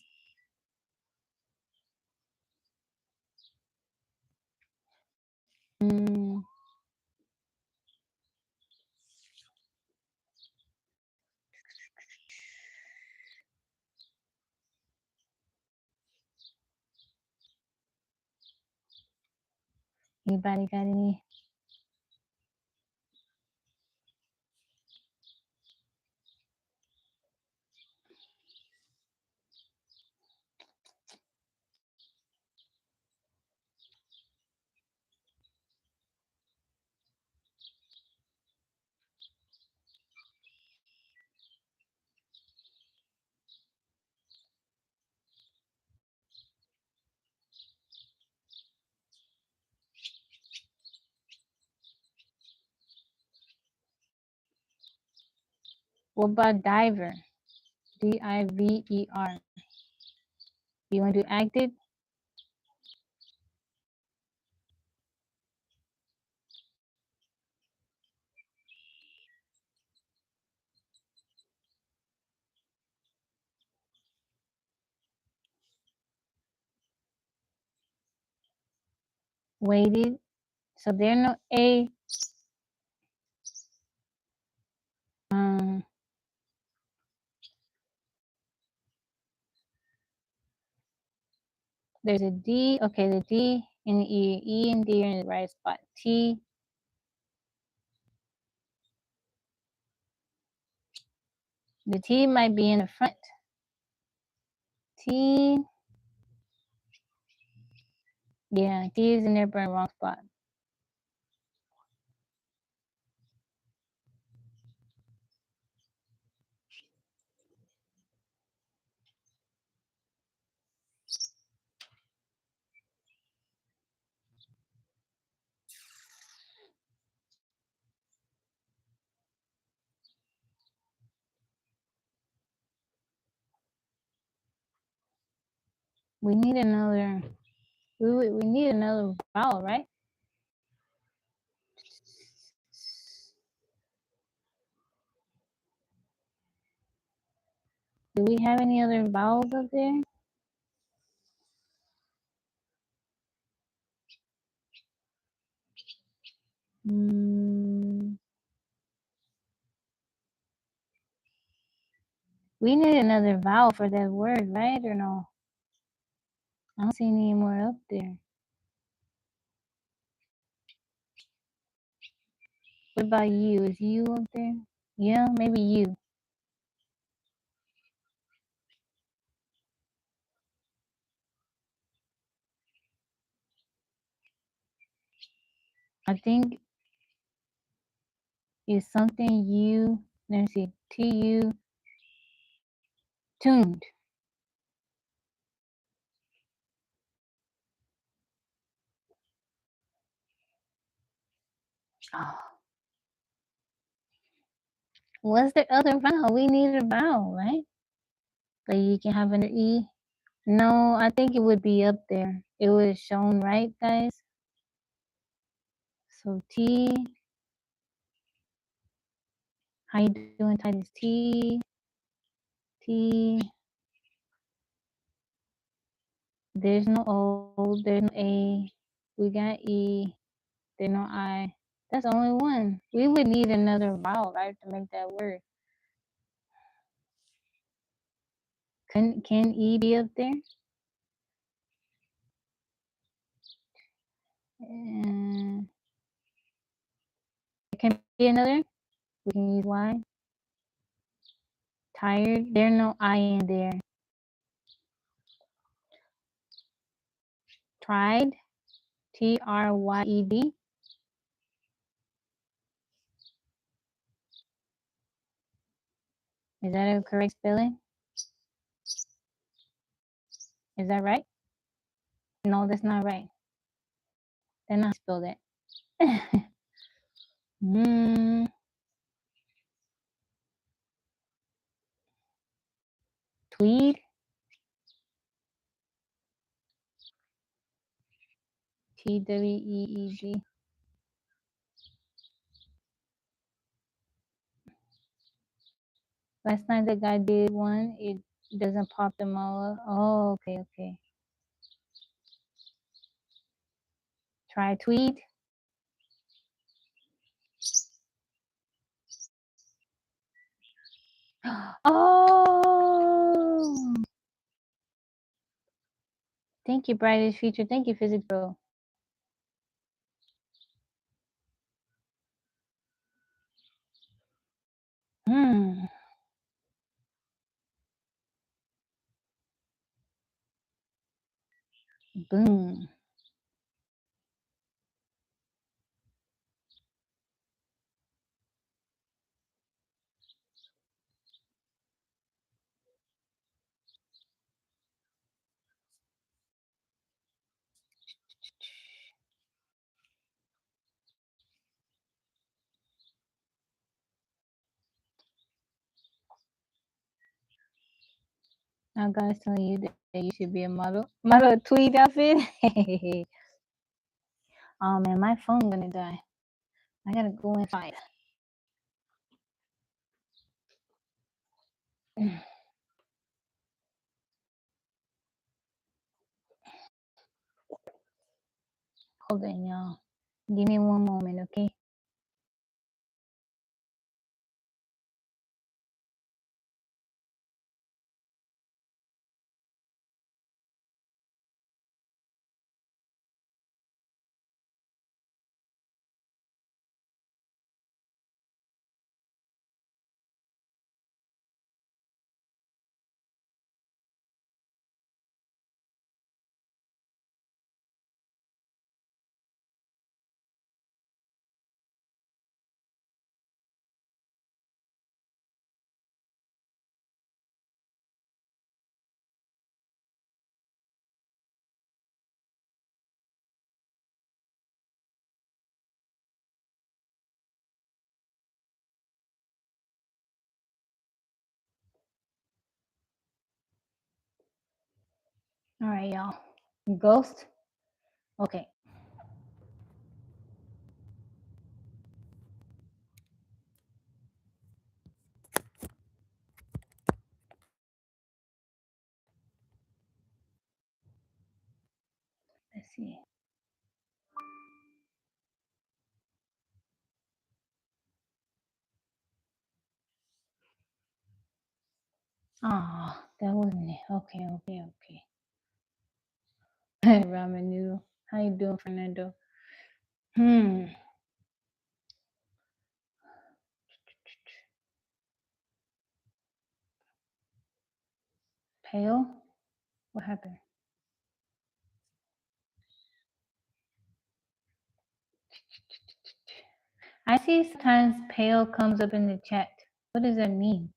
Anybody got any? What about diver? DIVER. You want to do acted? Waited. So there no A. There's a D. Okay, the D and the E. E and D are in the right spot. T. The T might be in the front. T. Yeah, T is in there, but in the wrong spot. We need another. We need another vowel, right? Do we have any other vowels up there? We need another vowel for that word, right? Or no? I don't see any more up there. What about you? Is you up there? Yeah, maybe you. I think it's something you. Let me see. TU. Tuned. Oh. What's the other vowel? We need a vowel, right? But you can have an E. No, I think it would be up there. It would have shown, right, guys? So T. How you doing, Titus? T. T. There's no O, there's no A. We got E. There's no I. That's the only one. We would need another vowel, right, to make that word. Can E be up there? It can be another. We can use Y. Tired. There's no I in there. Tried. TRYED. Is that a correct spelling? Is that right? No, that's not right. They're not spelled it. Tweed. TWEED. Last night the guy did one. It doesn't pop them all up. Oh, okay. Try tweed. Oh, thank you, brightest future. Thank you, physics bro. Boom. Now God's telling you that you should be a model. Model tweed outfit. Oh man, my phone gonna die. I gotta go inside. Hold on, y'all. Give me one moment, okay? All right, y'all. Ghost. Okay. Let's see. Oh, that wasn't it. Okay. Ramen noodle. How you doing, Fernando? Pale? What happened? I see sometimes pale comes up in the chat. What does that mean?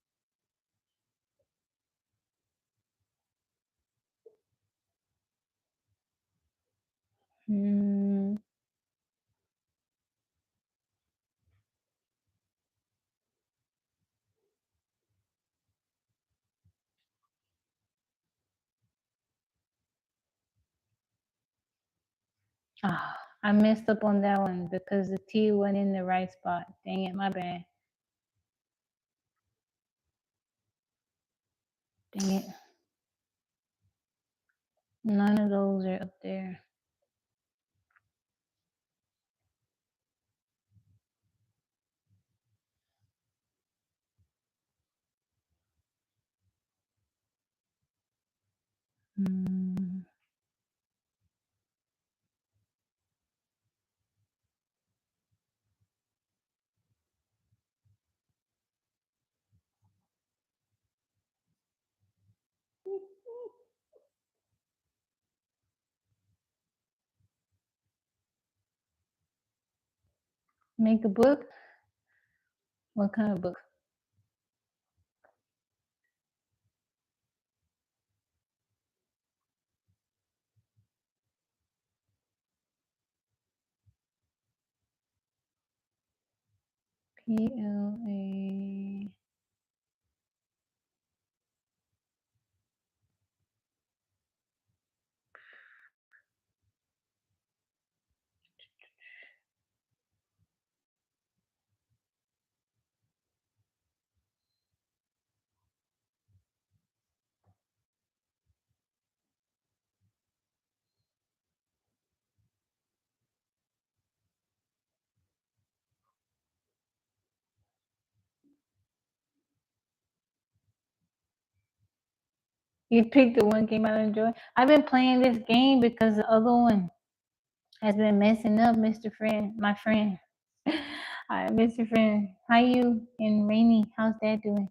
Ah, I messed up on that one because the T went in the right spot. Dang it, my bad. Dang it. None of those are up there. Mm. Make a book? What kind of book? PLA. You picked the one game I enjoy. I've been playing this game because the other one has been messing up, Mr. Friend, my friend. Hi, Mr. Friend. How you and Rainy? How's that doing?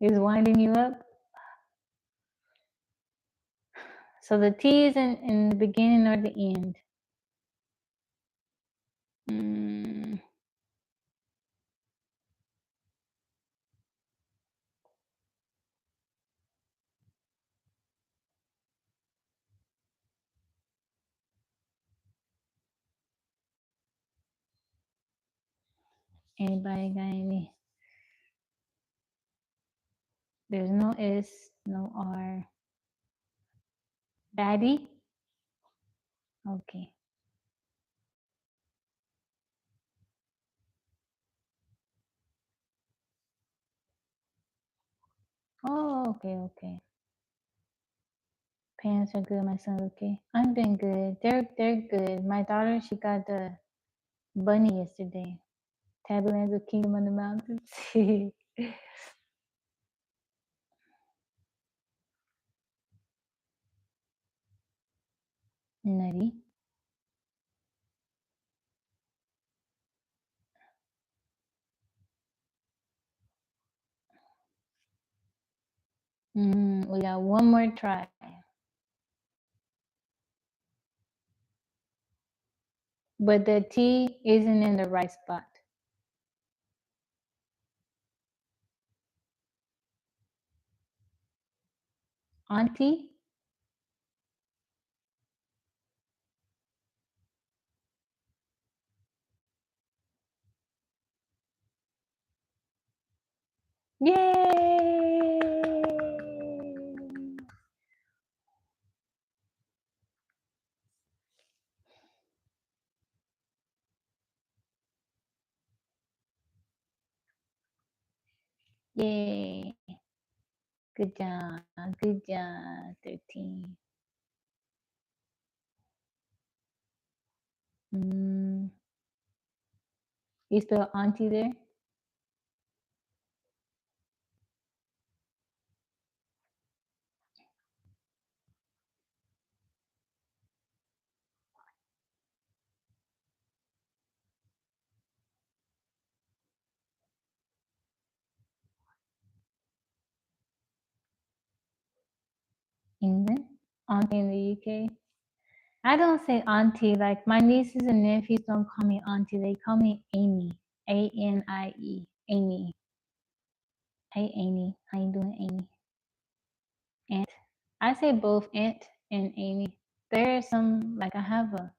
Is winding you up? So the T is in the beginning or the end? Mm. Anybody got any? There's no S, no R. Baddie? Okay. Oh, okay, okay. Parents are good. My son's okay. I'm doing good. They're good. My daughter, she got the bunny yesterday. Tabbyland's a kingdom on the mountains. Nutty. We got one more try. But the T isn't in the right spot. Auntie? Yay! Yay! Good job. Good job, 13. You spell auntie there? England? Auntie in the UK? I don't say auntie. Like my nieces and nephews don't call me auntie. They call me Amy. A-N-I-E. Amy. Hey Amy. How you doing, Amy? Aunt. I say both aunt and Amy. There's some like I have a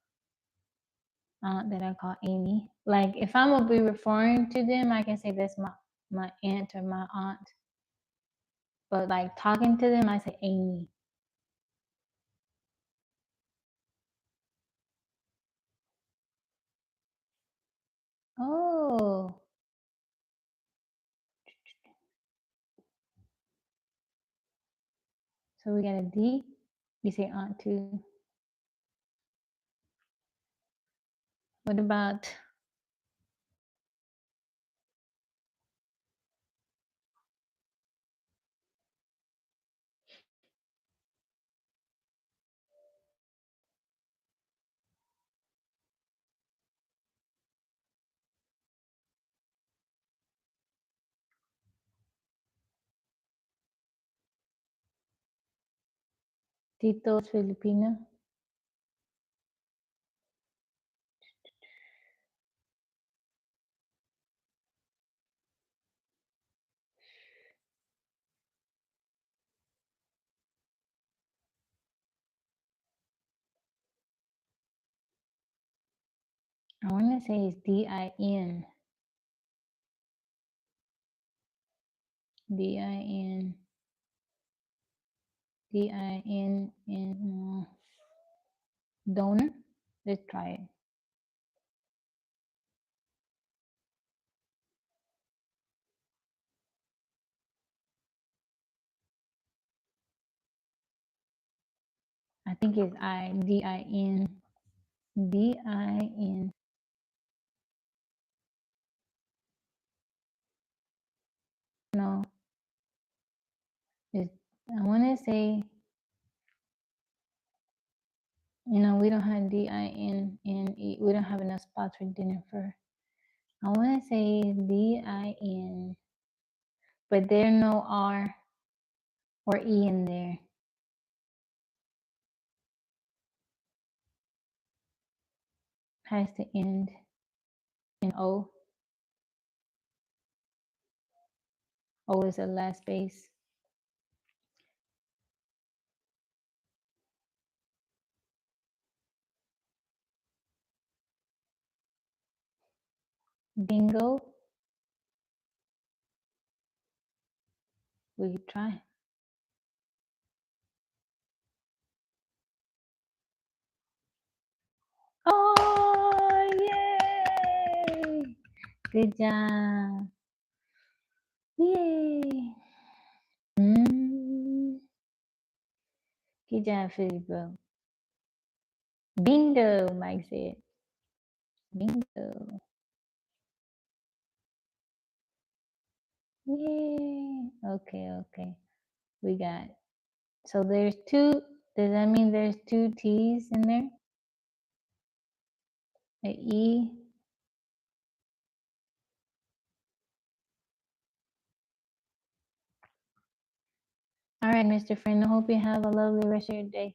aunt that I call Amy. Like if I'm gonna be referring to them, I can say that's my aunt or my aunt. But like talking to them, I say Amy. Oh, So we got a D. You say aunt too. What about Tito's Filipino? I want to say it's D-I-N. D-I-N. D-I-N-N. Donor? Let's try it. I think it's D-I-N. D-I-N. No. It's, I want to say, we don't have D-I-N-N-E. We don't have enough spots for dinner for. I want to say D-I-N. But there's no R or E in there. Has to end in O. O is the last space. Bingo. We could try. Oh, yay! Good job. Yay. Good job, Philly bro. Bingo, Mike said. Bingo. Yay. Okay. We got, so there's two, does that mean there's two T's in there? A E. All right, Mr. Friend, I hope you have a lovely rest of your day.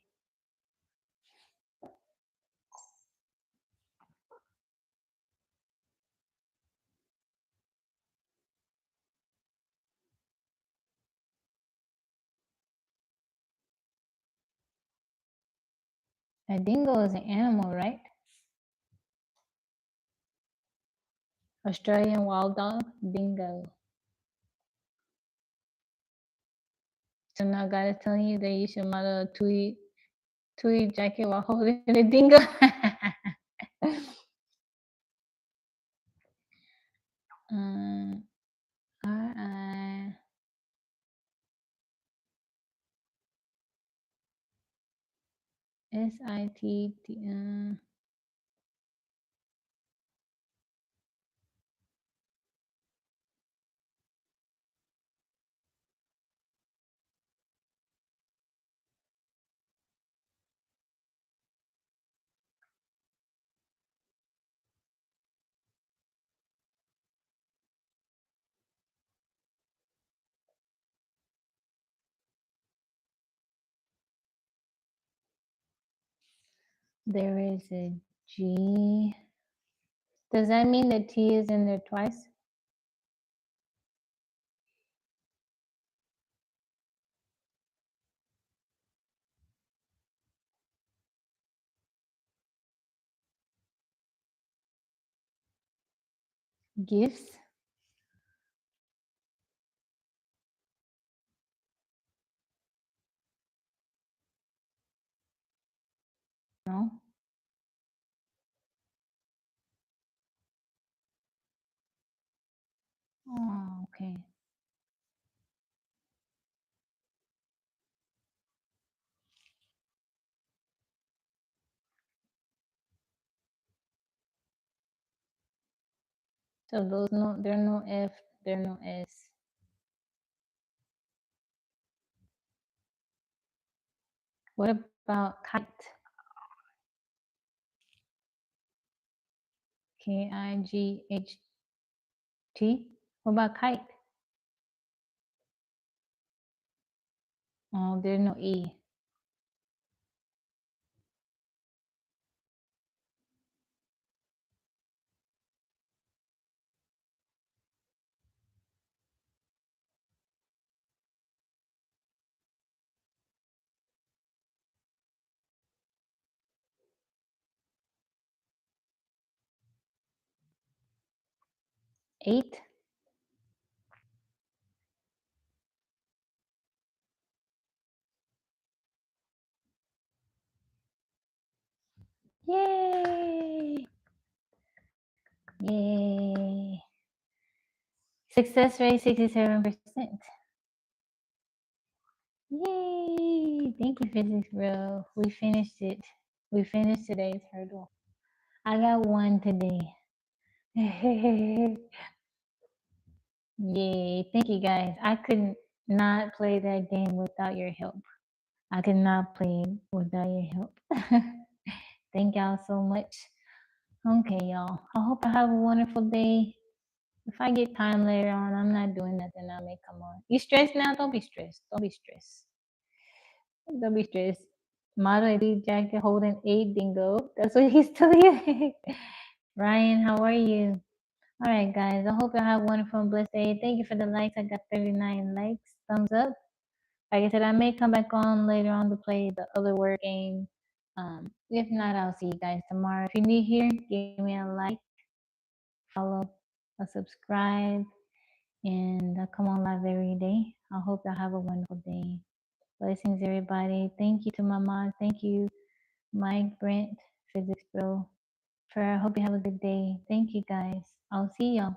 A dingo is an animal, right? Australian wild dog, dingo. So now God is telling you that you should model a tweed jacket while holding a dingo. R-I. S-I-T-T. There is a G. Does that mean the T is in there twice? Gifts? No. Oh, okay. So those no, there are no F, there are no S. What about kite? KIGHT. What about kite? Oh, there's no E. Eight. Yay! Yay! Success rate 67%. Yay! Thank you, Physics Bro. We finished it. We finished today's hurdle. I got one today. Yay! Thank you guys. I could not play that game without your help. I could not play without your help. Thank y'all so much. Okay, y'all. I hope I have a wonderful day. If I get time later on, I'm not doing nothing. I may come on. You stressed now? Don't be stressed. Don't be stressed. Don't be stressed. Model AD jacket holding a dingo. That's what he's telling you. Ryan, how are you? All right, guys. I hope you have a wonderful and blessed day. Thank you for the likes. I got 39 likes. Thumbs up. Like I said, I may come back on later on to play the other word game. If not, I'll see you guys tomorrow. If you're new here, give me a like, follow, a subscribe, and I come on live every day. I hope you have a wonderful day. Blessings, everybody. Thank you to my mom. Thank you, Mike, Brent, Physics Bro. I hope you have a good day. Thank you, guys. I'll see y'all.